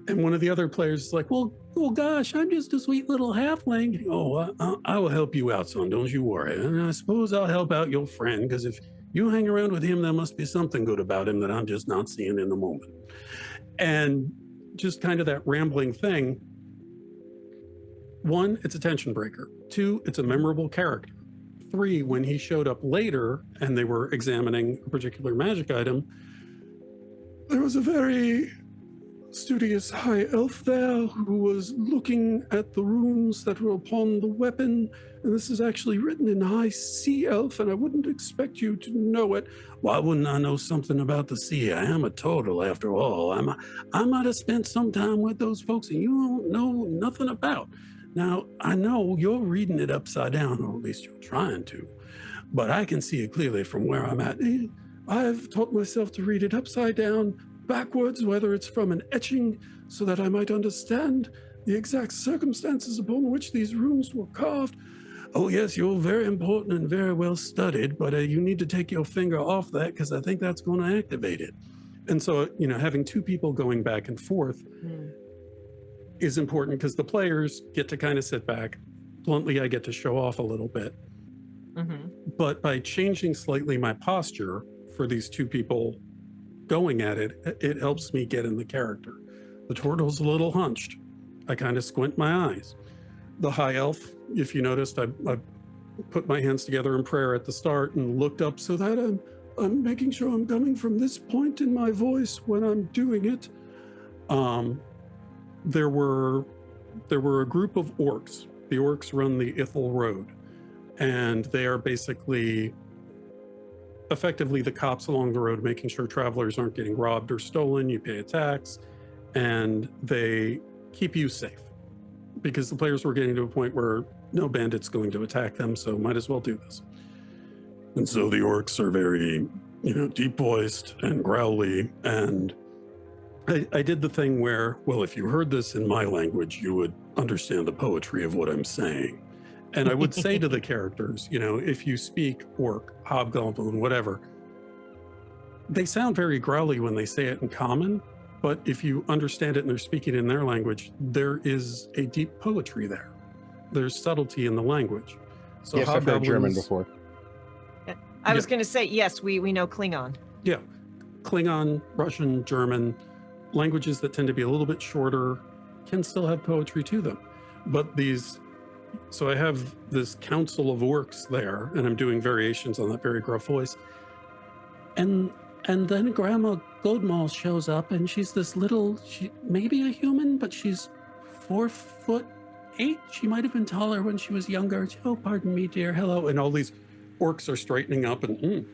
Speaker 3: And one of the other players is like, well, gosh, I'm just a sweet little halfling. Oh, I will help you out, son. Don't you worry. And I suppose I'll help out your friend, because if you hang around with him, there must be something good about him that I'm just not seeing in the moment. And just kind of that rambling thing. One, it's a tension breaker. Two, it's a memorable character. Three, when he showed up later and they were examining a particular magic item, there was a very studious high elf there who was looking at the runes that were upon the weapon, and this is actually written in high sea elf, and I wouldn't expect you to know it. Why wouldn't I know something about the sea? I am a turtle after all. I might have spent some time with those folks and you don't know nothing about. Now, I know you're reading it upside down, or at least you're trying to, but I can see it clearly from where I'm at. I've taught myself to read it upside down, backwards, whether it's from an etching, so that I might understand the exact circumstances upon which these runes were carved. Oh yes, you're very important and very well studied, but you need to take your finger off that, because I think that's going to activate it. And so, having two people going back and forth is important, because the players get to kind of sit back. Bluntly, I get to show off a little bit. But by changing slightly my posture for these two people going at it, it helps me get in the character. The turtle's a little hunched. I kind of squint my eyes. The high elf, if you noticed, I put my hands together in prayer at the start and looked up so that I'm making sure I'm coming from this point in my voice when I'm doing it. There were a group of orcs. The orcs run the Ithel Road. and they are basically effectively the cops along the road, making sure travelers aren't getting robbed or stolen. You pay a tax, and they keep you safe, because the players were getting to a point where no bandit's going to attack them, so might as well do this. And so the orcs are very, deep voiced and growly. And I did the thing where, well, if you heard this in my language, you would understand the poetry of what I'm saying. And I would say to the characters, if you speak orc, hobgoblin, whatever, they sound very growly when they say it in common. But if you understand it and they're speaking in their language, there is a deep poetry there. There's subtlety in the language. So
Speaker 2: yes, I've heard German before.
Speaker 1: I was going to say, yes, we know Klingon.
Speaker 3: Yeah. Klingon, Russian, German, languages that tend to be a little bit shorter can still have poetry to them. But so I have this council of orcs there, and I'm doing variations on that very gruff voice. And then Grandma Goldmall shows up, and she's this she maybe a human, but she's 4'8". She might have been taller when she was younger. Oh, pardon me, dear. Hello. And all these orcs are straightening up and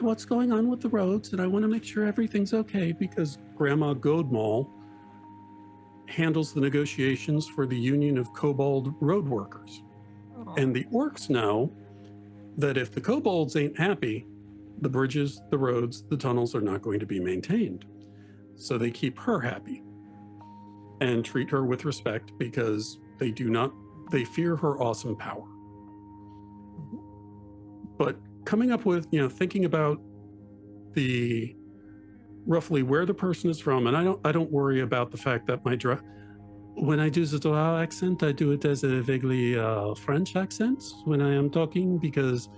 Speaker 3: what's going on with the roads? And I want to make sure everything's okay, because Grandma Goldmall handles the negotiations for the Union of Kobold Road Workers. Aww. And the orcs know that if the kobolds ain't happy, the bridges, the roads, the tunnels are not going to be maintained. So they keep her happy and treat her with respect, because they fear her awesome power. But coming up with, thinking about the roughly where the person is from, and I don't worry about the fact that when I do the drow accent, I do it as a vaguely French accent when I am talking, because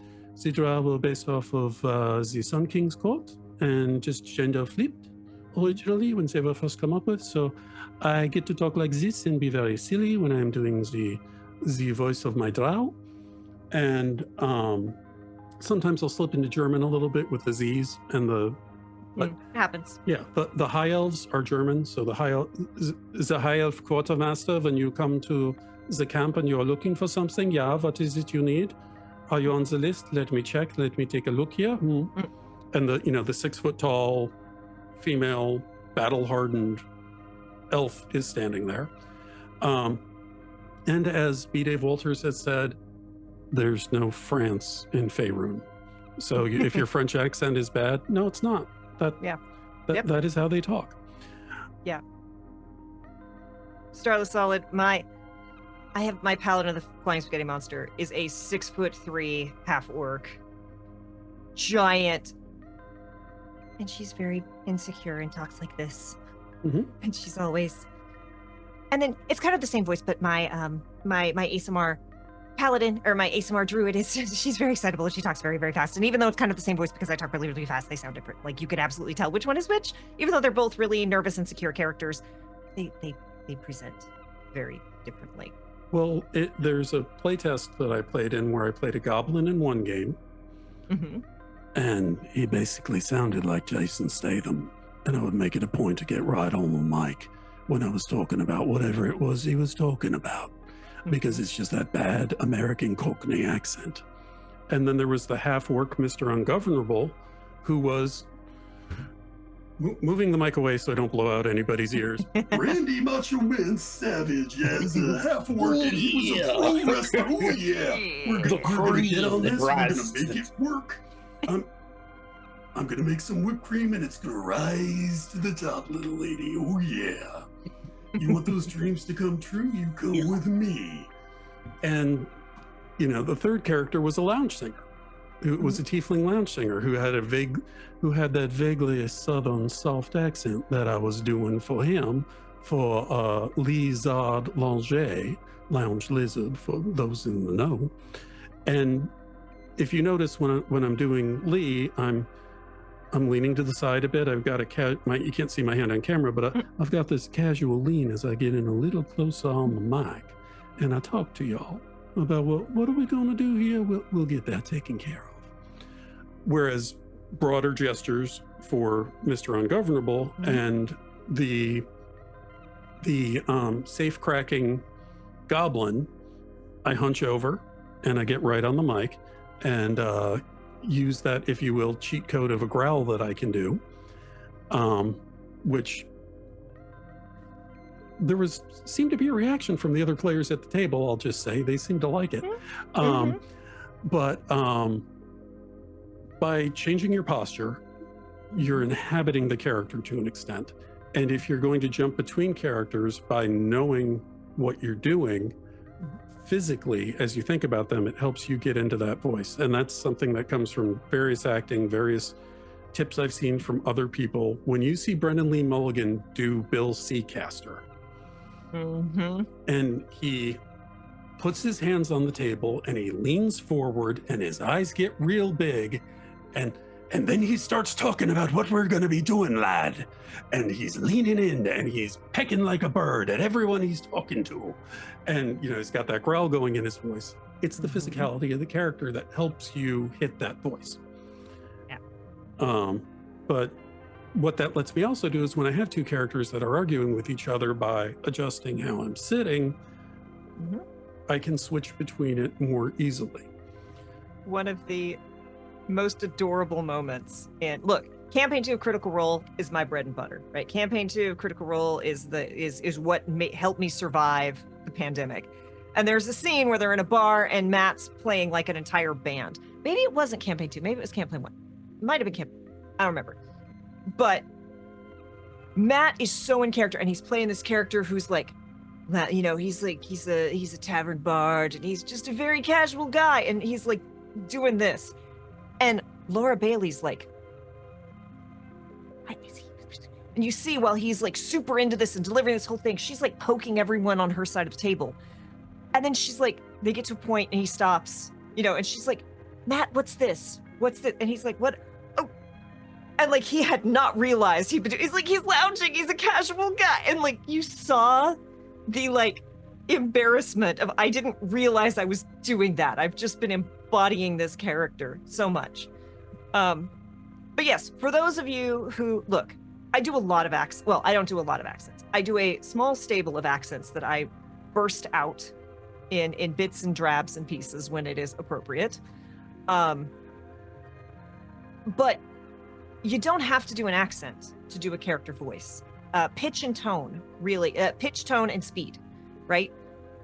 Speaker 3: the drow were based off of the Sun King's court and just gender flipped originally when they were first come up with. So I get to talk like this and be very silly when I'm doing the voice of my drow. And sometimes I'll slip into German a little bit with the Z's and but
Speaker 1: happens.
Speaker 3: Yeah, the high elves are German. So the high elf quartermaster, when you come to the camp and you're looking for something, yeah, what is it you need? Are you on the list? Let me check. Let me take a look here. And the 6 foot tall female battle hardened elf is standing there. And as B. Dave Walters has said, there's no France in Faerun. So if your French accent is bad, no, it's not. That is how they talk.
Speaker 1: Yeah. Starless Solid, I have my paladin of the Flying Spaghetti Monster is a 6'3" half orc, giant, and she's very insecure and talks like this.
Speaker 3: Mm-hmm.
Speaker 1: And she's always, and then it's kind of the same voice, but my ASMR paladin, or my ASMR druid, she's very excitable and she talks very, very fast. And even though it's kind of the same voice, because I talk really, really fast, they sound different. Like, you could absolutely tell which one is which, even though they're both really nervous and secure characters. They present very differently.
Speaker 3: Well, there's a playtest that I played in where I played a goblin in one game, and he basically sounded like Jason Statham, and I would make it a point to get right on the mic when I was talking about whatever it was he was talking about, because it's just that bad American Cockney accent. And then there was the half-orc Mr. Ungovernable, who was moving the mic away so I don't blow out anybody's ears.
Speaker 4: Randy Macho Man Savage as a half-orc, and he was a pro wrestler. Oh yeah, we're gonna get on this. We're gonna make it work. I'm gonna make some whipped cream, and it's gonna rise to the top, little lady. Oh yeah. You want those dreams to come true? You come with me.
Speaker 3: And the third character was a lounge singer. Who was a tiefling lounge singer who had that vaguely southern soft accent that I was doing for him for Lizard Langer, lounge lizard for those in the know. And if you notice when I'm doing Lee, I'm leaning to the side a bit. I've got you can't see my hand on camera, but I've got this casual lean as I get in a little closer on the mic, and I talk to y'all about what are we going to do here. We'll get that taken care of. Whereas broader gestures for Mr. Ungovernable and the safe cracking goblin, I hunch over and I get right on the mic and use that, if you will, cheat code of a growl that I can do, which there seemed to be a reaction from the other players at the table. I'll just say they seemed to like it. But by changing your posture, you're inhabiting the character to an extent. And if you're going to jump between characters by knowing what you're doing physically as you think about them, it helps you get into that voice. And that's something that comes from various acting, various tips I've seen from other people. When you see Brendan Lee Mulligan do Bill Seacaster, and he puts his hands on the table and he leans forward and his eyes get real big, and then he starts talking about what we're going to be doing, lad. And he's leaning in and he's pecking like a bird at everyone he's talking to. And, he's got that growl going in his voice. It's the physicality of the character that helps you hit that voice. Yeah. But what that lets me also do is when I have two characters that are arguing with each other, by adjusting how I'm sitting, I can switch between it more easily.
Speaker 1: One of the most adorable moments, and look, campaign 2 of Critical Role is my bread and butter, right? Campaign 2 of Critical Role is what helped me survive the pandemic. And there's a scene where they're in a bar and Matt's playing like an entire band. Maybe it wasn't campaign 2, maybe it was campaign 1. It might have been I don't remember. But Matt is so in character, and he's playing this character who's like, he's a tavern bard, and he's just a very casual guy, and he's like doing this. And Laura Bailey's like, and you see while he's like super into this and delivering this whole thing, she's like poking everyone on her side of the table. And then she's like, they get to a point and he stops, and she's like, Matt, what's this? What's this? And he's like, what? Oh. And like, he had not realized he's lounging, he's a casual guy. And like, you saw the like embarrassment of, I didn't realize I was doing that. I've just been embodying this character so much. But yes, for those of you who look, I do a lot of accents. Well, I don't do a lot of accents. I do a small stable of accents that I burst out in bits and drabs and pieces when it is appropriate. But you don't have to do an accent to do a character voice. Pitch and tone, really. Pitch, tone, and speed, right?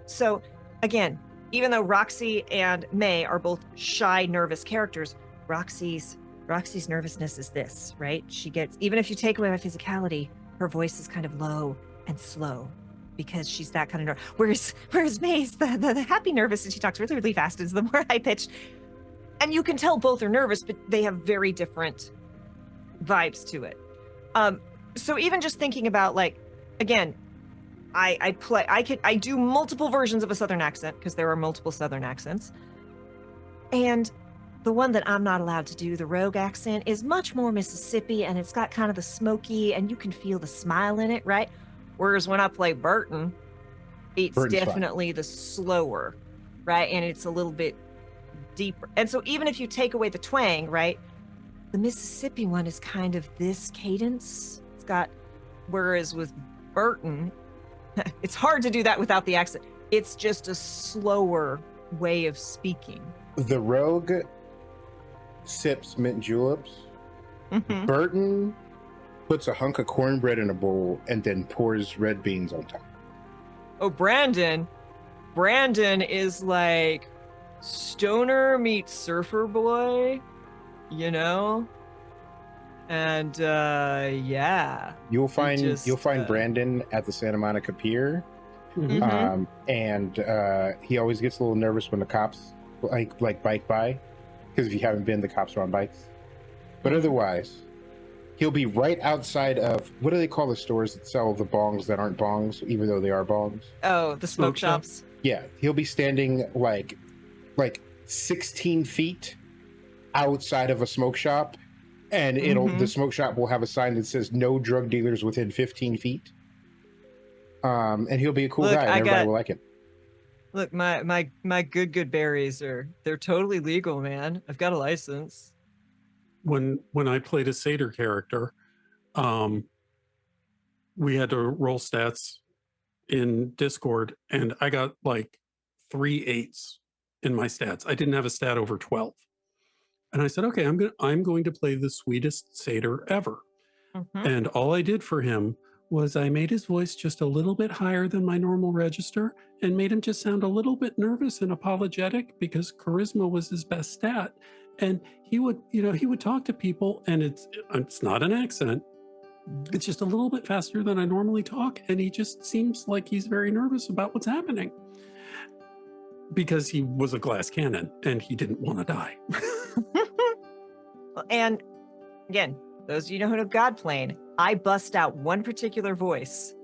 Speaker 1: So again, even though Roxy and May are both shy, nervous characters, Roxy's nervousness is this, right? She gets, even if you take away my physicality, her voice is kind of low and slow because she's that kind of nervous. Whereas May's the happy nervous, and she talks really, really fast, is the more high pitched. And you can tell both are nervous, but they have very different vibes to it. So even just thinking about, like, again, I do multiple versions of a Southern accent because there are multiple Southern accents. And the one that I'm not allowed to do, the rogue accent, is much more Mississippi, and it's got kind of the smoky, and you can feel the smile in it, right? Whereas when I play Burton, Burton's definitely the slower, right? And it's a little bit deeper. And so even if you take away the twang, right, the Mississippi one is kind of this cadence. It's got, whereas with Burton, it's hard to do that without the accent. It's just a slower way of speaking.
Speaker 2: The rogue sips mint juleps. Burton puts a hunk of cornbread in a bowl and then pours red beans on top.
Speaker 1: Oh, Brandon is like stoner meets surfer boy, and yeah,
Speaker 2: you'll find Brandon at the Santa Monica Pier. And he always gets a little nervous when the cops like bike by, because if you haven't been, the cops are on bikes. But otherwise, he'll be right outside of, what do they call the stores that sell the bongs that aren't bongs, even though they are bongs?
Speaker 1: Oh, the smoke shops.
Speaker 2: Yeah, he'll be standing like 16 feet outside of a smoke shop, and the smoke shop will have a sign that says no drug dealers within 15 feet. And he'll be a cool guy, and everybody will like him.
Speaker 1: Look, my good berries they're totally legal, man. I've got a license.
Speaker 3: When I played a satyr character, we had to roll stats in Discord, and I got like 3 8s in my stats. I didn't have a stat over 12. And I said, okay, I'm going to play the sweetest satyr ever.
Speaker 1: Mhm.
Speaker 3: And all I did for him was I made his voice just a little bit higher than my normal register and made him just sound a little bit nervous and apologetic because charisma was his best stat. And he would talk to people, and it's not an accent. It's just a little bit faster than I normally talk. And he just seems like he's very nervous about what's happening because he was a glass cannon and he didn't want to die.
Speaker 1: And again, those of you know who know Godplane, I bust out one particular voice,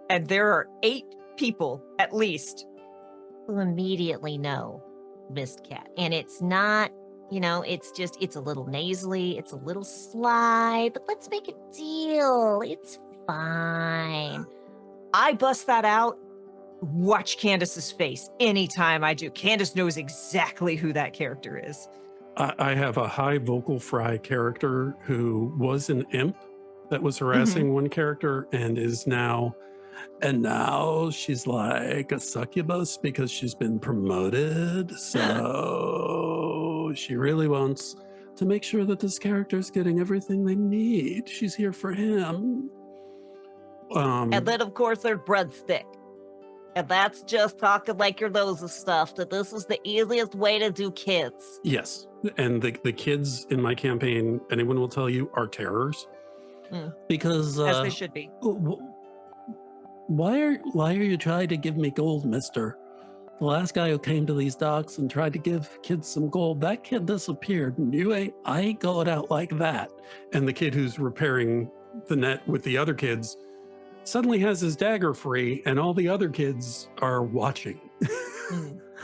Speaker 1: and there are 8 people at least
Speaker 5: Who immediately know Mist Cat. And it's not, it's a little nasally, it's a little sly, but let's make a deal. It's fine.
Speaker 1: I bust that out. Watch Candace's face anytime I do. Candace knows exactly who that character is.
Speaker 3: I have a high vocal fry character who was an imp that was harassing one character and now she's like a succubus because she's been promoted. So she really wants to make sure that this character is getting everything they need. She's here for him.
Speaker 5: And then, of course, there's breadstick. And that's just talking like your nose is stuffed. And this is the easiest way to do kids.
Speaker 3: Yes. And the kids in my campaign, anyone will tell you, are terrors. Because
Speaker 1: as they should be.
Speaker 3: Why are you trying to give me gold, mister? The last guy who came to these docks and tried to give kids some gold, that kid disappeared. And I ain't going out like that. And the kid who's repairing the net with the other kids suddenly has his dagger free, and all the other kids are watching.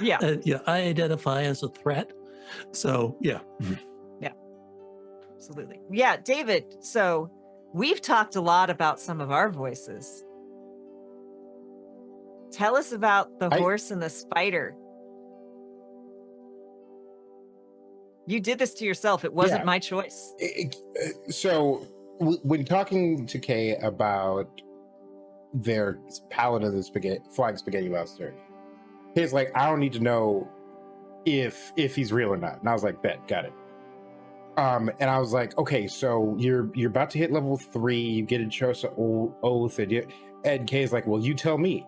Speaker 1: Yeah.
Speaker 3: Yeah, I identify as a threat. So, yeah.
Speaker 1: Yeah, absolutely. Yeah, David, so we've talked a lot about some of our voices. Tell us about the horse and the spider. You did this to yourself. It wasn't my choice.
Speaker 2: So when talking to Kay about their paladin of the flying spaghetti monster, Kay's like, I don't need to know if he's real or not. And I was like, bet, got it. And I was like, okay, so you're about to hit level 3, you get a choice of oath, and Kay's like, well, you tell me.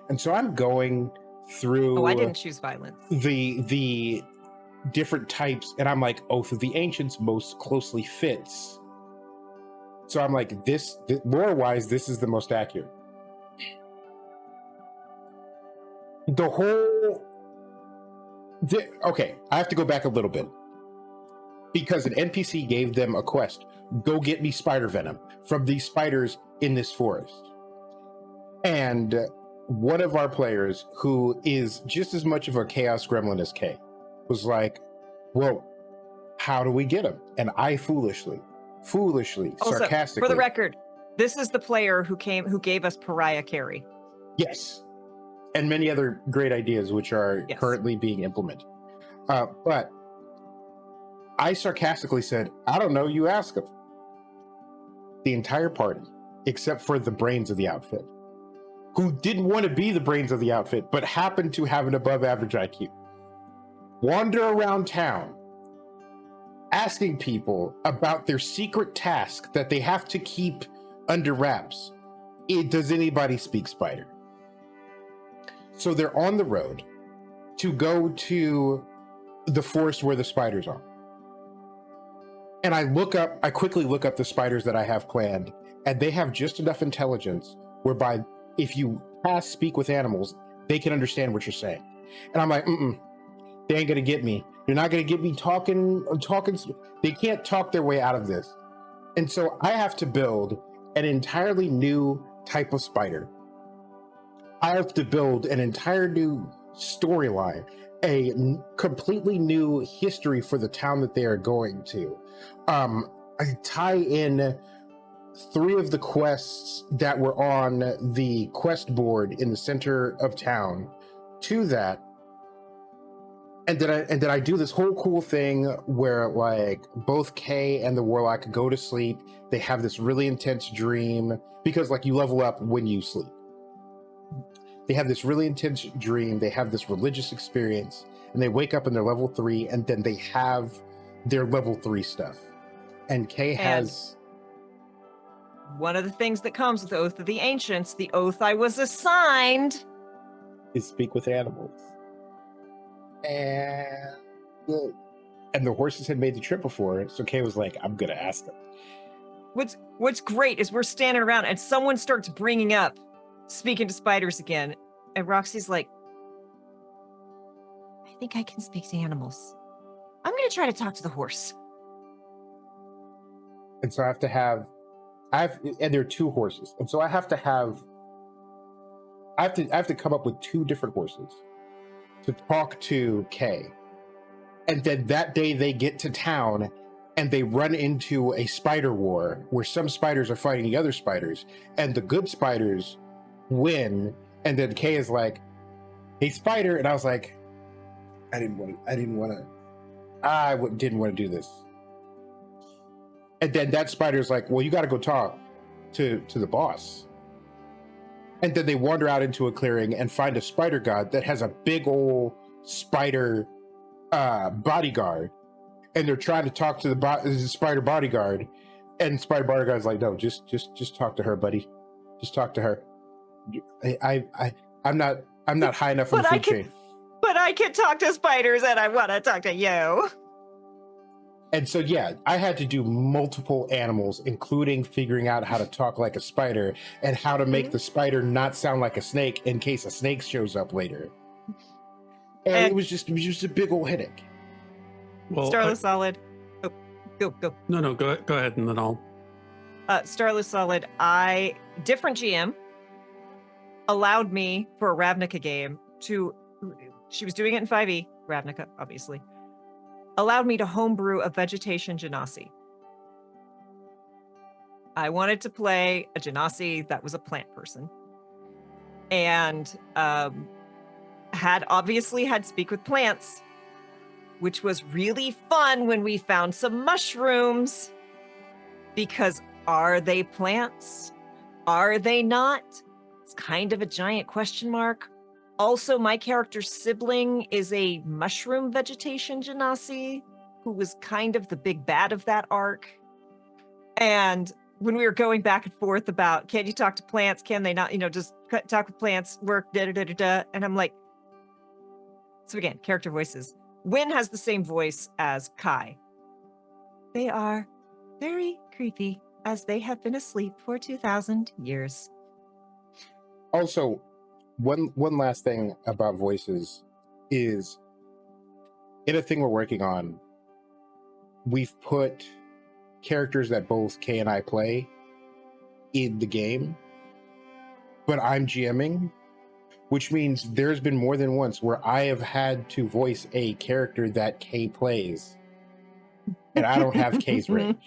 Speaker 2: And so I'm going through.
Speaker 1: Oh, I didn't choose violence.
Speaker 2: The different types, and I'm like, Oath of the Ancients most closely fits. So I'm like, this lore-wise, this is the most accurate. Okay, I have to go back a little bit. Because an NPC gave them a quest. Go get me spider venom from these spiders in this forest. And one of our players, who is just as much of a chaos gremlin as Kay, was like, well, how do we get them? And I foolishly,
Speaker 1: Also,
Speaker 2: sarcastically.
Speaker 1: for the record, this is the player who gave us Pariah Carry.
Speaker 2: Yes. And many other great ideas, which are currently being implemented. But I sarcastically said, I don't know, you ask them. The entire party, except for the brains of the outfit, who didn't want to be the brains of the outfit, but happened to have an above average IQ, wander around town asking people about their secret task that they have to keep under wraps. Does anybody speak spider? So they're on the road to go to the forest where the spiders are. And I quickly look up the spiders that I have planned, and they have just enough intelligence whereby if you speak with animals, they can understand what you're saying. And I'm like, they ain't gonna get me. They're not gonna get me talking. They can't talk their way out of this. And so I have to build an entirely new type of spider. I have to build an entire new storyline, a completely new history for the town that they are going to. I tie in 3 of the quests that were on the quest board in the center of town to that. And then I do this whole cool thing where like both Kay and the warlock go to sleep. They have this really intense dream because like you level up when you sleep. they have this really intense dream, they have this religious experience, and they wake up and they're level 3, and then they have their level 3 stuff. And Kay has...
Speaker 1: One of the things that comes with the Oath of the Ancients, the oath I was assigned,
Speaker 2: is speak with animals. And the horses had made the trip before, so Kay was like, I'm gonna ask them.
Speaker 1: What's great is we're standing around and someone starts bringing up speaking to spiders again, and Roxy's like, I think I can speak to animals. I'm gonna try to talk to the horse.
Speaker 2: And so and there are 2 horses, and so I have to come up with 2 different horses to talk to Kay. And then that day they get to town and they run into a spider war where some spiders are fighting the other spiders, and the good spiders win. And then Kay is like, hey, spider. And I was like, I didn't want to do this. And then that spider's like, well, you got to go talk to the boss. And then they wander out into a clearing and find a spider god that has a big old spider bodyguard. And they're trying to talk to the spider bodyguard. And spider bodyguard's like, no, just talk to her, buddy. Just talk to her. I'm not high enough on the food chain.
Speaker 1: But I can talk to spiders and I want to talk to you.
Speaker 2: And so, yeah, I had to do multiple animals, including figuring out how to talk like a spider and how to make the spider not sound like a snake in case a snake shows up later. And it was just a big old headache.
Speaker 3: Well,
Speaker 1: Starless Solid. Oh, go.
Speaker 3: No, go ahead, and then I'll...
Speaker 1: Starless Solid, different GM allowed me for a Ravnica game she was doing it in 5e, Ravnica, obviously, allowed me to homebrew a vegetation genasi. I wanted to play a genasi that was a plant person. And had speak with plants, which was really fun when we found some mushrooms. Because are they plants? Are they not? It's kind of a giant question mark. Also, my character's sibling is a mushroom vegetation genasi who was kind of the big bad of that arc. And when we were going back and forth about, can you talk to plants? Can they not, just talk with plants, work, da-da-da-da-da. And I'm like, so again, character voices. Wynn has the same voice as Kai. They are very creepy, as they have been asleep for 2,000 years.
Speaker 2: Also, one last thing about voices is, in a thing we're working on, we've put characters that both Kay and I play in the game, but I'm GMing, which means there's been more than once where I have had to voice a character that Kay plays, and I don't have Kay's range.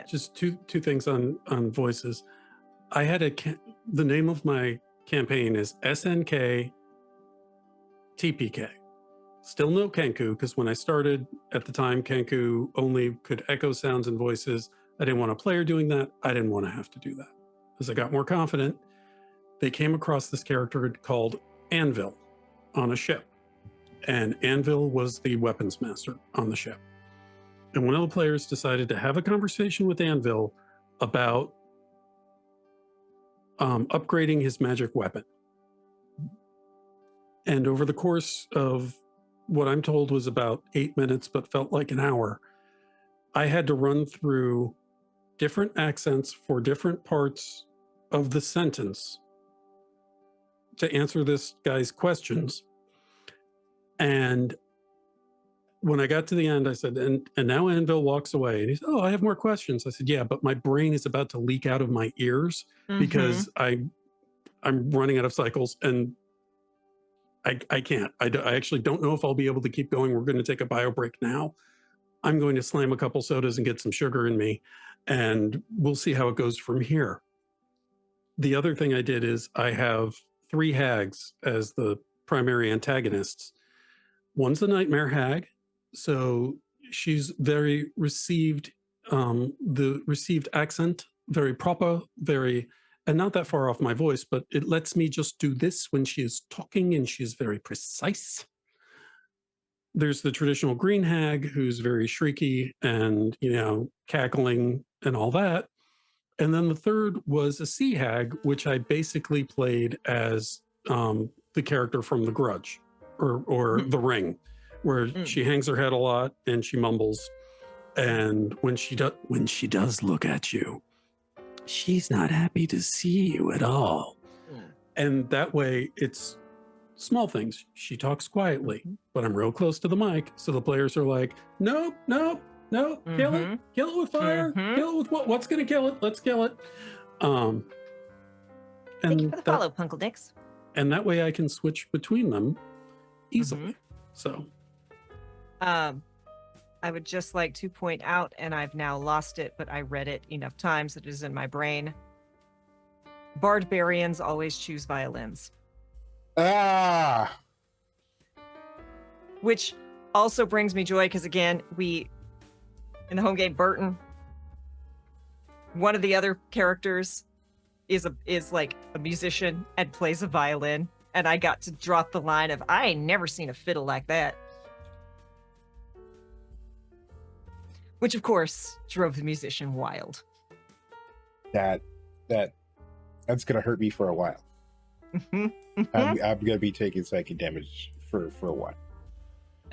Speaker 3: Just two things on voices. I had the name of my campaign is SNK TPK. Still no Kenku, because when I started at the time, Kenku only could echo sounds and voices. I didn't want a player doing that. I didn't want to have to do that. As I got more confident, they came across this character called Anvil on a ship. And Anvil was the weapons master on the ship. And one of the players decided to have a conversation with Anvil about upgrading his magic weapon. And over the course of what I'm told was about 8 minutes, but felt like an hour, I had to run through different accents for different parts of the sentence to answer this guy's questions. And when I got to the end, I said, and now Anvil walks away. And he said, oh, I have more questions. I said, yeah, but my brain is about to leak out of my ears because I'm running out of cycles, and I can't. I actually don't know if I'll be able to keep going. We're going to take a bio break now. I'm going to slam a couple sodas and get some sugar in me, and we'll see how it goes from here. The other thing I did is I have 3 hags as the primary antagonists. One's the Nightmare Hag. So she's very received, the received accent, very proper, very and not that far off my voice, but it lets me just do this when she is talking and she is very precise. There's the traditional green hag who's very shrieky and, cackling and all that. And then the third was a sea hag, which I basically played as the character from The Grudge or The Ring, where she hangs her head a lot and she mumbles. And when she does look at you, she's not happy to see you at all. And that way it's small things. She talks quietly, but I'm real close to the mic. So the players are like, nope, kill it with fire, kill it with what's going to kill it? Let's kill it.
Speaker 5: Thank you for the follow, Punkle Dicks.
Speaker 3: And that way I can switch between them easily. So.
Speaker 1: I would just like to point out, and I've now lost it, but I read it enough times that it is in my brain. Barbarians always choose violins. Which also brings me joy, because again, in the home game, Burton, one of the other characters is like a musician and plays a violin, and I got to drop the line of, I ain't never seen a fiddle like that. Which, of course, drove the musician wild.
Speaker 2: That's gonna hurt me for a while. I'm gonna be taking psychic damage for a while.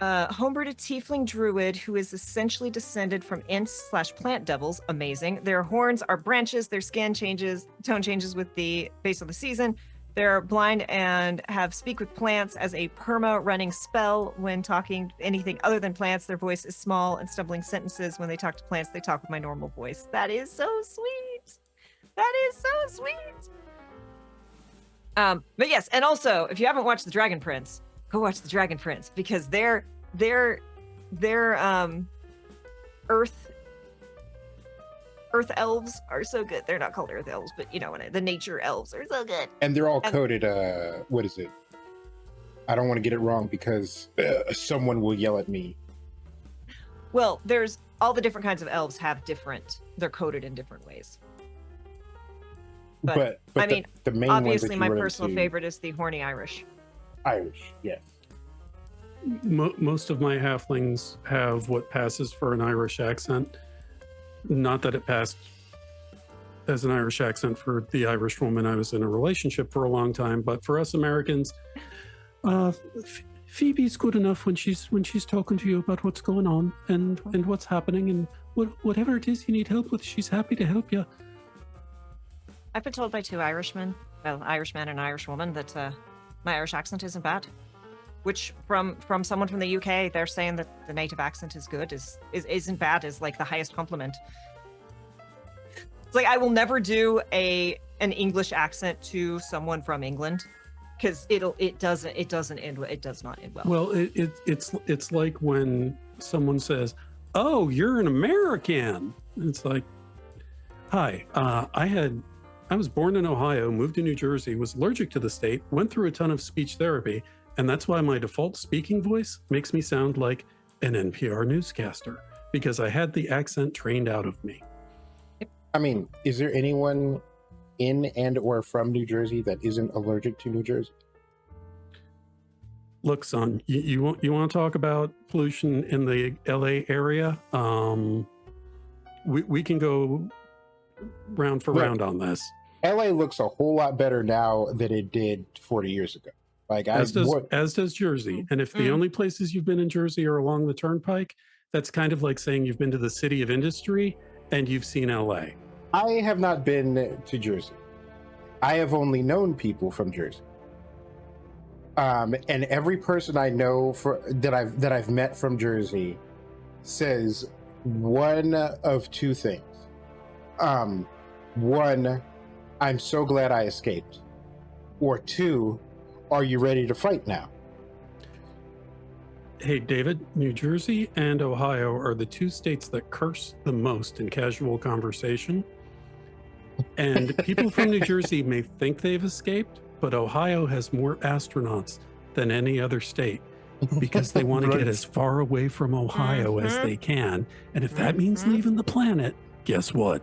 Speaker 1: Homebrewed a tiefling druid who is essentially descended from int/plant devils. Amazing. Their horns are branches. Their tone changes with the base of the season. They're blind and have speak with plants as a running spell. When talking anything other than plants, their voice is small and stumbling sentences. When they talk to plants, they talk with my normal voice. That is so sweet. That is so sweet. But yes, and also, if you haven't watched The Dragon Prince, go watch The Dragon Prince, because their Earth elves are so good. They're not called Earth elves, but the nature elves are so good.
Speaker 2: And they're all coded, what is it? I don't want to get it wrong because someone will yell at me.
Speaker 1: Well, there's all the different kinds of elves they're coded in different ways. But I mean,
Speaker 2: the main
Speaker 1: obviously my personal favorite is the horny Irish.
Speaker 2: Irish, yes.
Speaker 3: Most of my halflings have what passes for an Irish accent. Not that it passed as an Irish accent for the Irish woman I was in a relationship for a long time, but for us Americans, Phoebe's good enough when she's talking to you about what's going on and what's happening, and whatever it is you need help with, she's happy to help you.
Speaker 1: I've been told by two Irishman and an Irish woman, that my Irish accent isn't bad. Which from someone from the UK, they're saying that the native accent is good, isn't bad, is like the highest compliment. It's like I will never do an English accent to someone from England, because it does not end well.
Speaker 3: Well, it's like when someone says, "Oh, you're an American." It's like, "Hi, I was born in Ohio, moved to New Jersey, was allergic to the state, went through a ton of speech therapy, and that's why my default speaking voice makes me sound like an NPR newscaster, because I had the accent trained out of me."
Speaker 2: I mean, is there anyone in and or from New Jersey that isn't allergic to New Jersey?
Speaker 3: Look, son, you want to talk about pollution in the LA area? We can go round for round on this.
Speaker 2: LA looks a whole lot better now than it did 40 years ago. Like
Speaker 3: as does Jersey. And if the only places you've been in Jersey are along the turnpike, that's kind of like saying you've been to the city of industry and you've seen LA.
Speaker 2: I have not been to Jersey. I have only known people from Jersey. And every person I know that I've met from Jersey says one of two things. One, I'm so glad I escaped. Or two, are you ready to fight now?
Speaker 3: Hey, David, New Jersey and Ohio are the two states that curse the most in casual conversation. And people from New Jersey may think they've escaped, but Ohio has more astronauts than any other state because they want to get as far away from Ohio as they can. And if that means leaving the planet, guess what?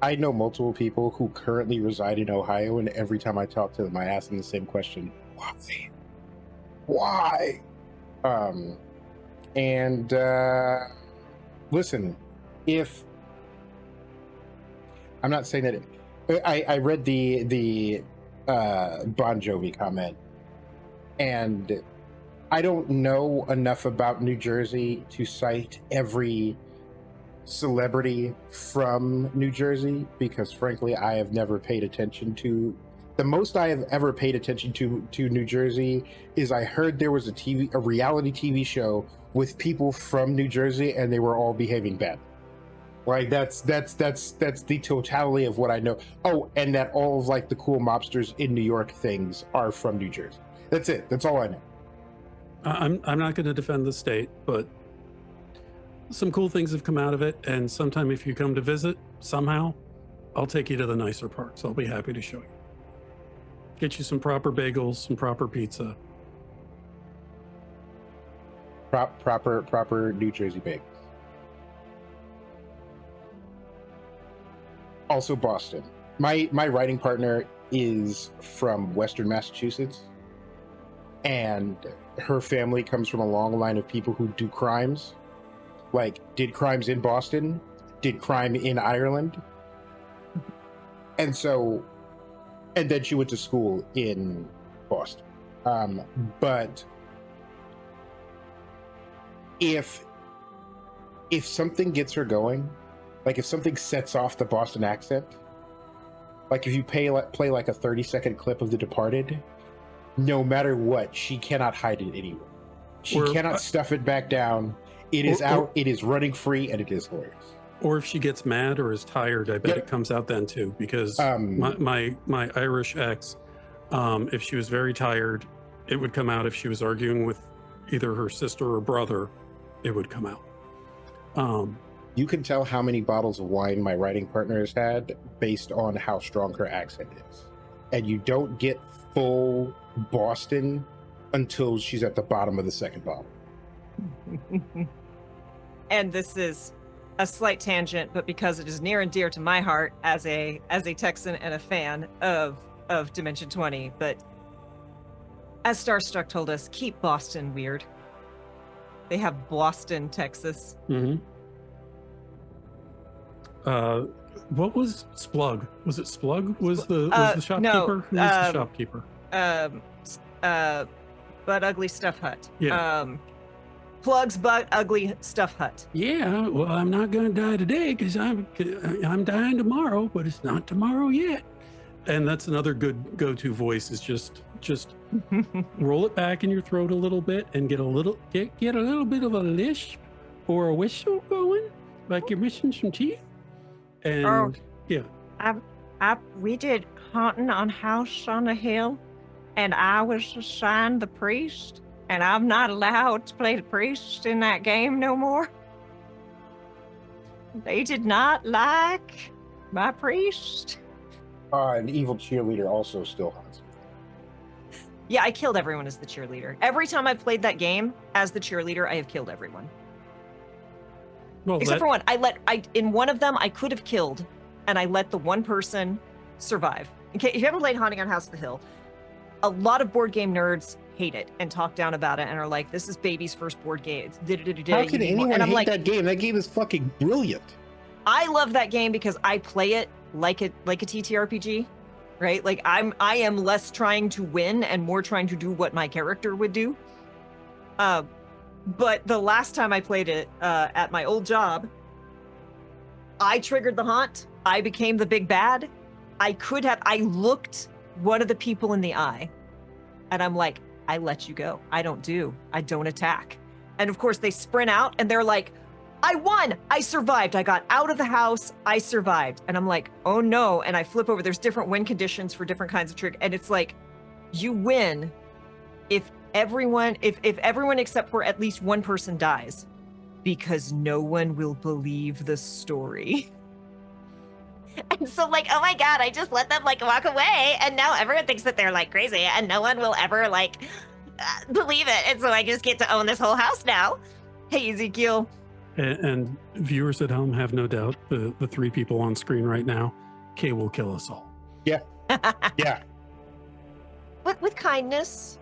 Speaker 2: I know multiple people who currently reside in Ohio, and every time I talk to them, I ask them the same question: Why? And listen, if I'm not saying that I read the Bon Jovi comment, and I don't know enough about New Jersey to cite every celebrity from New Jersey, because frankly I have never paid attention to. The most I have ever paid attention to New Jersey is I heard there was a reality TV show with people from New Jersey and they were all behaving bad. Like that's the totality of what I know. Oh, and that all of like the cool mobsters in New York things are from New Jersey. That's it. That's all I know.
Speaker 3: I'm not going to defend the state, but some cool things have come out of it, and sometime if you come to visit somehow, I'll take you to the nicer parts. I'll be happy to show you. Get you some proper bagels, some proper pizza.
Speaker 2: Proper New Jersey bagels. Also Boston. My writing partner is from Western Massachusetts, and her family comes from a long line of people who do crimes. Like, did crimes in Boston, did crime in Ireland. And then she went to school in Boston. But if something gets her going, like if something sets off the Boston accent, like if you play like a 30-second clip of The Departed, no matter what, she cannot hide it anywhere. She cannot stuff it back down. It is out, it is running free, and it is hilarious.
Speaker 3: Or if she gets mad or is tired, I bet it comes out then too, because my Irish ex, if she was very tired, it would come out. If she was arguing with either her sister or brother, it would come out.
Speaker 2: You can tell how many bottles of wine my writing partner has had based on how strong her accent is. And you don't get full Boston until she's at the bottom of the second bottle.
Speaker 1: And this is a slight tangent, but because it is near and dear to my heart as a Texan and a fan of Dimension 20, but as Starstruck told us, keep Boston weird. They have Boston, Texas.
Speaker 3: Mm-hmm. What was Splug? Was it Splug? Was the shopkeeper?
Speaker 1: No,
Speaker 3: Who was the shopkeeper?
Speaker 1: Butt Ugly Stuff Hut.
Speaker 3: Yeah.
Speaker 1: Plug's Butt Ugly Stuff Hut.
Speaker 3: Yeah, well, I'm not going to die today because I'm dying tomorrow, but it's not tomorrow yet. And that's another good go-to voice, is just roll it back in your throat a little bit and get a little bit of a lisp or a whistle going, like you're missing some teeth. And
Speaker 1: we did Haunting on House on the Hill, and I was assigned the priest. And I'm not allowed to play the priest in that game no more. They did not like my priest.
Speaker 2: An evil cheerleader also still haunts me.
Speaker 1: Yeah, I killed everyone as the cheerleader. Every time I've played that game as the cheerleader, I have killed everyone.
Speaker 3: Well,
Speaker 1: Except for one. In one of them I could have killed, and I let the one person survive. If you ever played Haunting on House of the Hill, a lot of board game nerds hate it and talk down about it and are like, this is baby's first board game.
Speaker 2: How can anyone hate that game? That game is fucking brilliant.
Speaker 1: I love that game because I play it like a TTRPG, right? Like I am less trying to win and more trying to do what my character would do. But the last time I played it at my old job, I triggered the haunt. I became the big bad. I looked one of the people in the eye, and I'm like, I let you go. I don't attack. And of course they sprint out and they're like, I won. I survived. I got out of the house. I survived. And I'm like, oh no. And I flip over. There's different win conditions for different kinds of trigger. And it's like, you win if everyone except for at least one person dies, because no one will believe the story. And so like, oh my God, I just let them like walk away. And now everyone thinks that they're like crazy and no one will ever like believe it. And so I just get to own this whole house now. Hey, Ezekiel,
Speaker 3: And viewers at home have no doubt the three people on screen right now, Kay will kill us all.
Speaker 2: Yeah.
Speaker 1: But with kindness.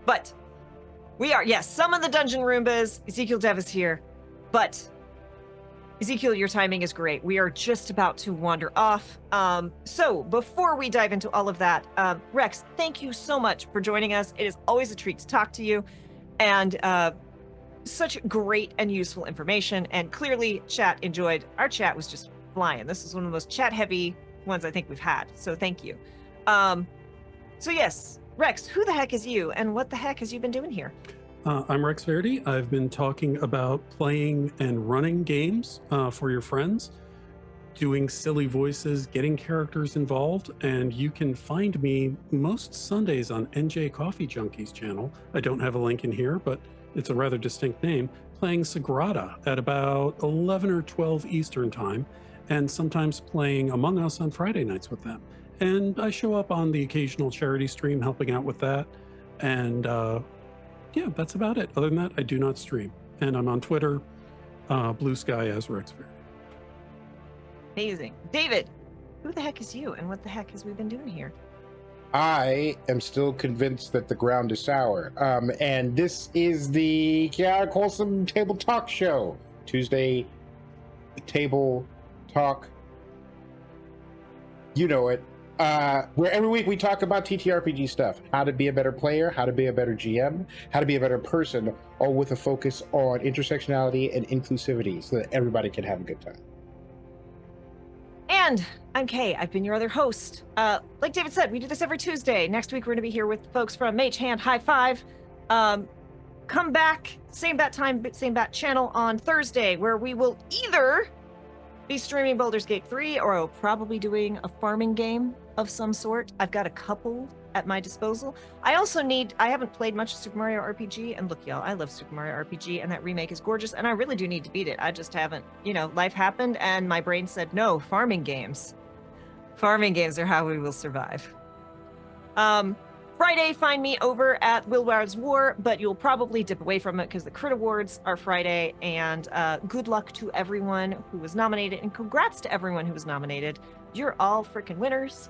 Speaker 1: But we are, yes, some of the dungeon Roombas. Ezekiel Dev is here. But Ezekiel, your timing is great. We are just about to wander off. So before we dive into all of that, Rex, thank you so much for joining us. It is always a treat to talk to you. And such great and useful information. And clearly, chat enjoyed. Our chat was just flying. This is one of the most chat-heavy ones I think we've had. So thank you. So yes, Rex, who the heck is you, and what the heck has you been doing here?
Speaker 3: I'm WrexVerdi. I've been talking about playing and running games for your friends, doing silly voices, getting characters involved, and you can find me most Sundays on NJ Coffee Junkies channel. I don't have a link in here, but it's a rather distinct name, playing Sagrada at about 11 or 12 Eastern time, and sometimes playing Among Us on Friday nights with them. And I show up on the occasional charity stream helping out with that. And yeah, that's about it. Other than that, I do not stream. And I'm on Twitter, Blue Sky as WrexVerdi.
Speaker 1: Amazing. David, who the heck is you, and what the heck has we been doing here?
Speaker 2: I am still convinced that the ground is sour. And this is the Chaotic Wholesome Table Talk Show. Tuesday Table Talk. You know it. Where every week we talk about TTRPG stuff, how to be a better player, how to be a better GM, how to be a better person, all with a focus on intersectionality and inclusivity so that everybody can have a good time.
Speaker 1: And I'm Kay. I've been your other host. Like David said, we do this every Tuesday. Next week, we're going to be here with folks from Mage Hand High Five. Come back, same bat time, same bat channel on Thursday, where we will either be streaming Baldur's Gate 3 or I'll probably doing a farming game of some sort. I've got a couple at my disposal. I haven't played much Super Mario RPG, and look, y'all, I love Super Mario RPG, and that remake is gorgeous, and I really do need to beat it. I just haven't, life happened, and my brain said, no, farming games. Farming games are how we will survive. Friday, find me over at Wilward's War, but you'll probably dip away from it because the Crit Awards are Friday, and good luck to everyone who was nominated, and congrats to everyone who was nominated. You're all freaking winners.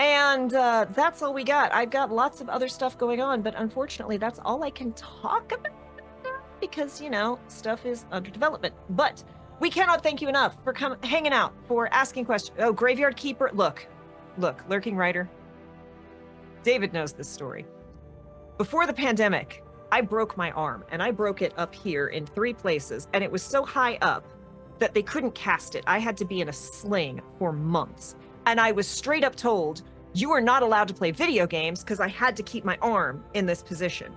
Speaker 1: And that's all we got. I've got lots of other stuff going on, but unfortunately, that's all I can talk about because, stuff is under development. But we cannot thank you enough for hanging out, for asking questions. Oh, Graveyard Keeper. Look, Lurking Rider. David knows this story. Before the pandemic, I broke my arm, and I broke it up here in 3 places, and it was so high up that they couldn't cast it. I had to be in a sling for months. And I was straight up told, you are not allowed to play video games because I had to keep my arm in this position.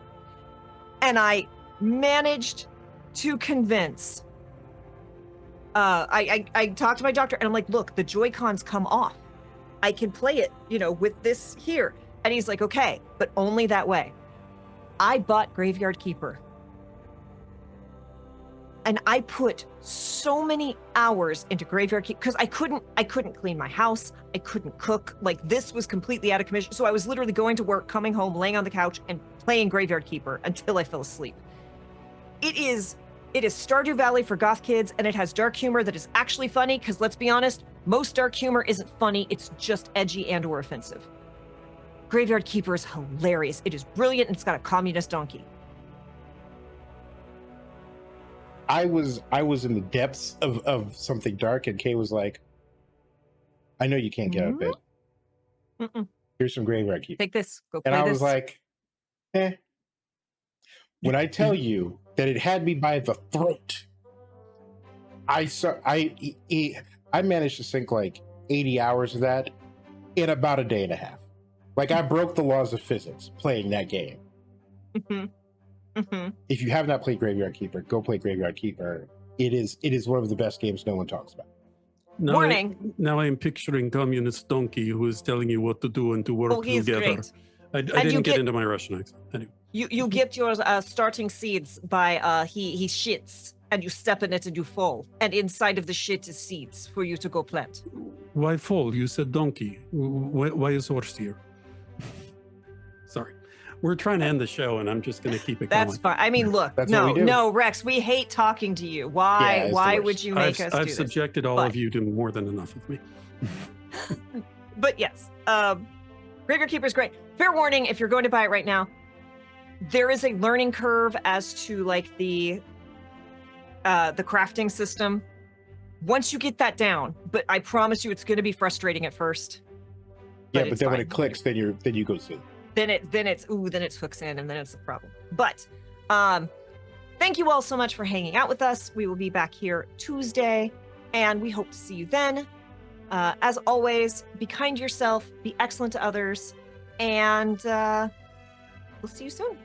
Speaker 1: And I managed to convince, I talked to my doctor and I'm like, look, the Joy-Cons come off. I can play it, with this here. And he's like, okay, but only that way. I bought Graveyard Keeper. And I put so many hours into Graveyard Keeper because I couldn't clean my house. I couldn't cook. Like, this was completely out of commission. So I was literally going to work, coming home, laying on the couch and playing Graveyard Keeper until I fell asleep. It is Stardew Valley for goth kids, and it has dark humor that is actually funny because, let's be honest, most dark humor isn't funny. It's just edgy and or offensive. Graveyard Keeper is hilarious. It is brilliant, and it's got a communist donkey.
Speaker 2: I was in the depths of something dark, and Kay was like, I know you can't get out of bed.
Speaker 1: Mm-mm.
Speaker 2: Here's some Graveyard Keeper.
Speaker 1: Take this. Go play
Speaker 2: and I
Speaker 1: this.
Speaker 2: was like, When I tell you that it had me by the throat, I managed to sink like 80 hours of that in about a day and a half. Like, I broke the laws of physics playing that game. If you have not played Graveyard Keeper, go play Graveyard Keeper. It is one of the best games no one talks about.
Speaker 1: Warning.
Speaker 3: Now I am picturing communist donkey who is telling you what to do and to work
Speaker 1: He's
Speaker 3: together.
Speaker 1: great.
Speaker 3: I didn't get into my Russian accent. Anyway.
Speaker 1: You get your starting seeds by he shits, and you step in it and you fall, and inside of the shit is seeds for you to go plant.
Speaker 3: Why fall? You said donkey. Why is horse here? Sorry. we're trying to end the show, and I'm just going to keep it
Speaker 1: That's
Speaker 3: going.
Speaker 1: fine. I mean, look,
Speaker 2: That's what we do.
Speaker 1: no, Rex, we hate talking to you.
Speaker 2: Yeah,
Speaker 1: Why?
Speaker 2: it's the
Speaker 1: Why
Speaker 2: worst.
Speaker 1: would you make us do
Speaker 3: I've
Speaker 1: this?
Speaker 3: subjected all
Speaker 1: But-
Speaker 3: of you to more than enough of me.
Speaker 1: But yes, Graveyard Keeper is great. Fair warning, if you're going to buy it right now, there is a learning curve as to like the crafting system. Once you get that down, but I promise you, it's going to be frustrating at first.
Speaker 2: Yeah, but
Speaker 1: it's
Speaker 2: then when
Speaker 1: fine.
Speaker 2: it clicks, then you go see.
Speaker 1: Then it's hooks in, and then it's a problem. But thank you all so much for hanging out with us. We will be back here Tuesday, and we hope to see you then. As always, be kind to yourself, be excellent to others, and we'll see you soon.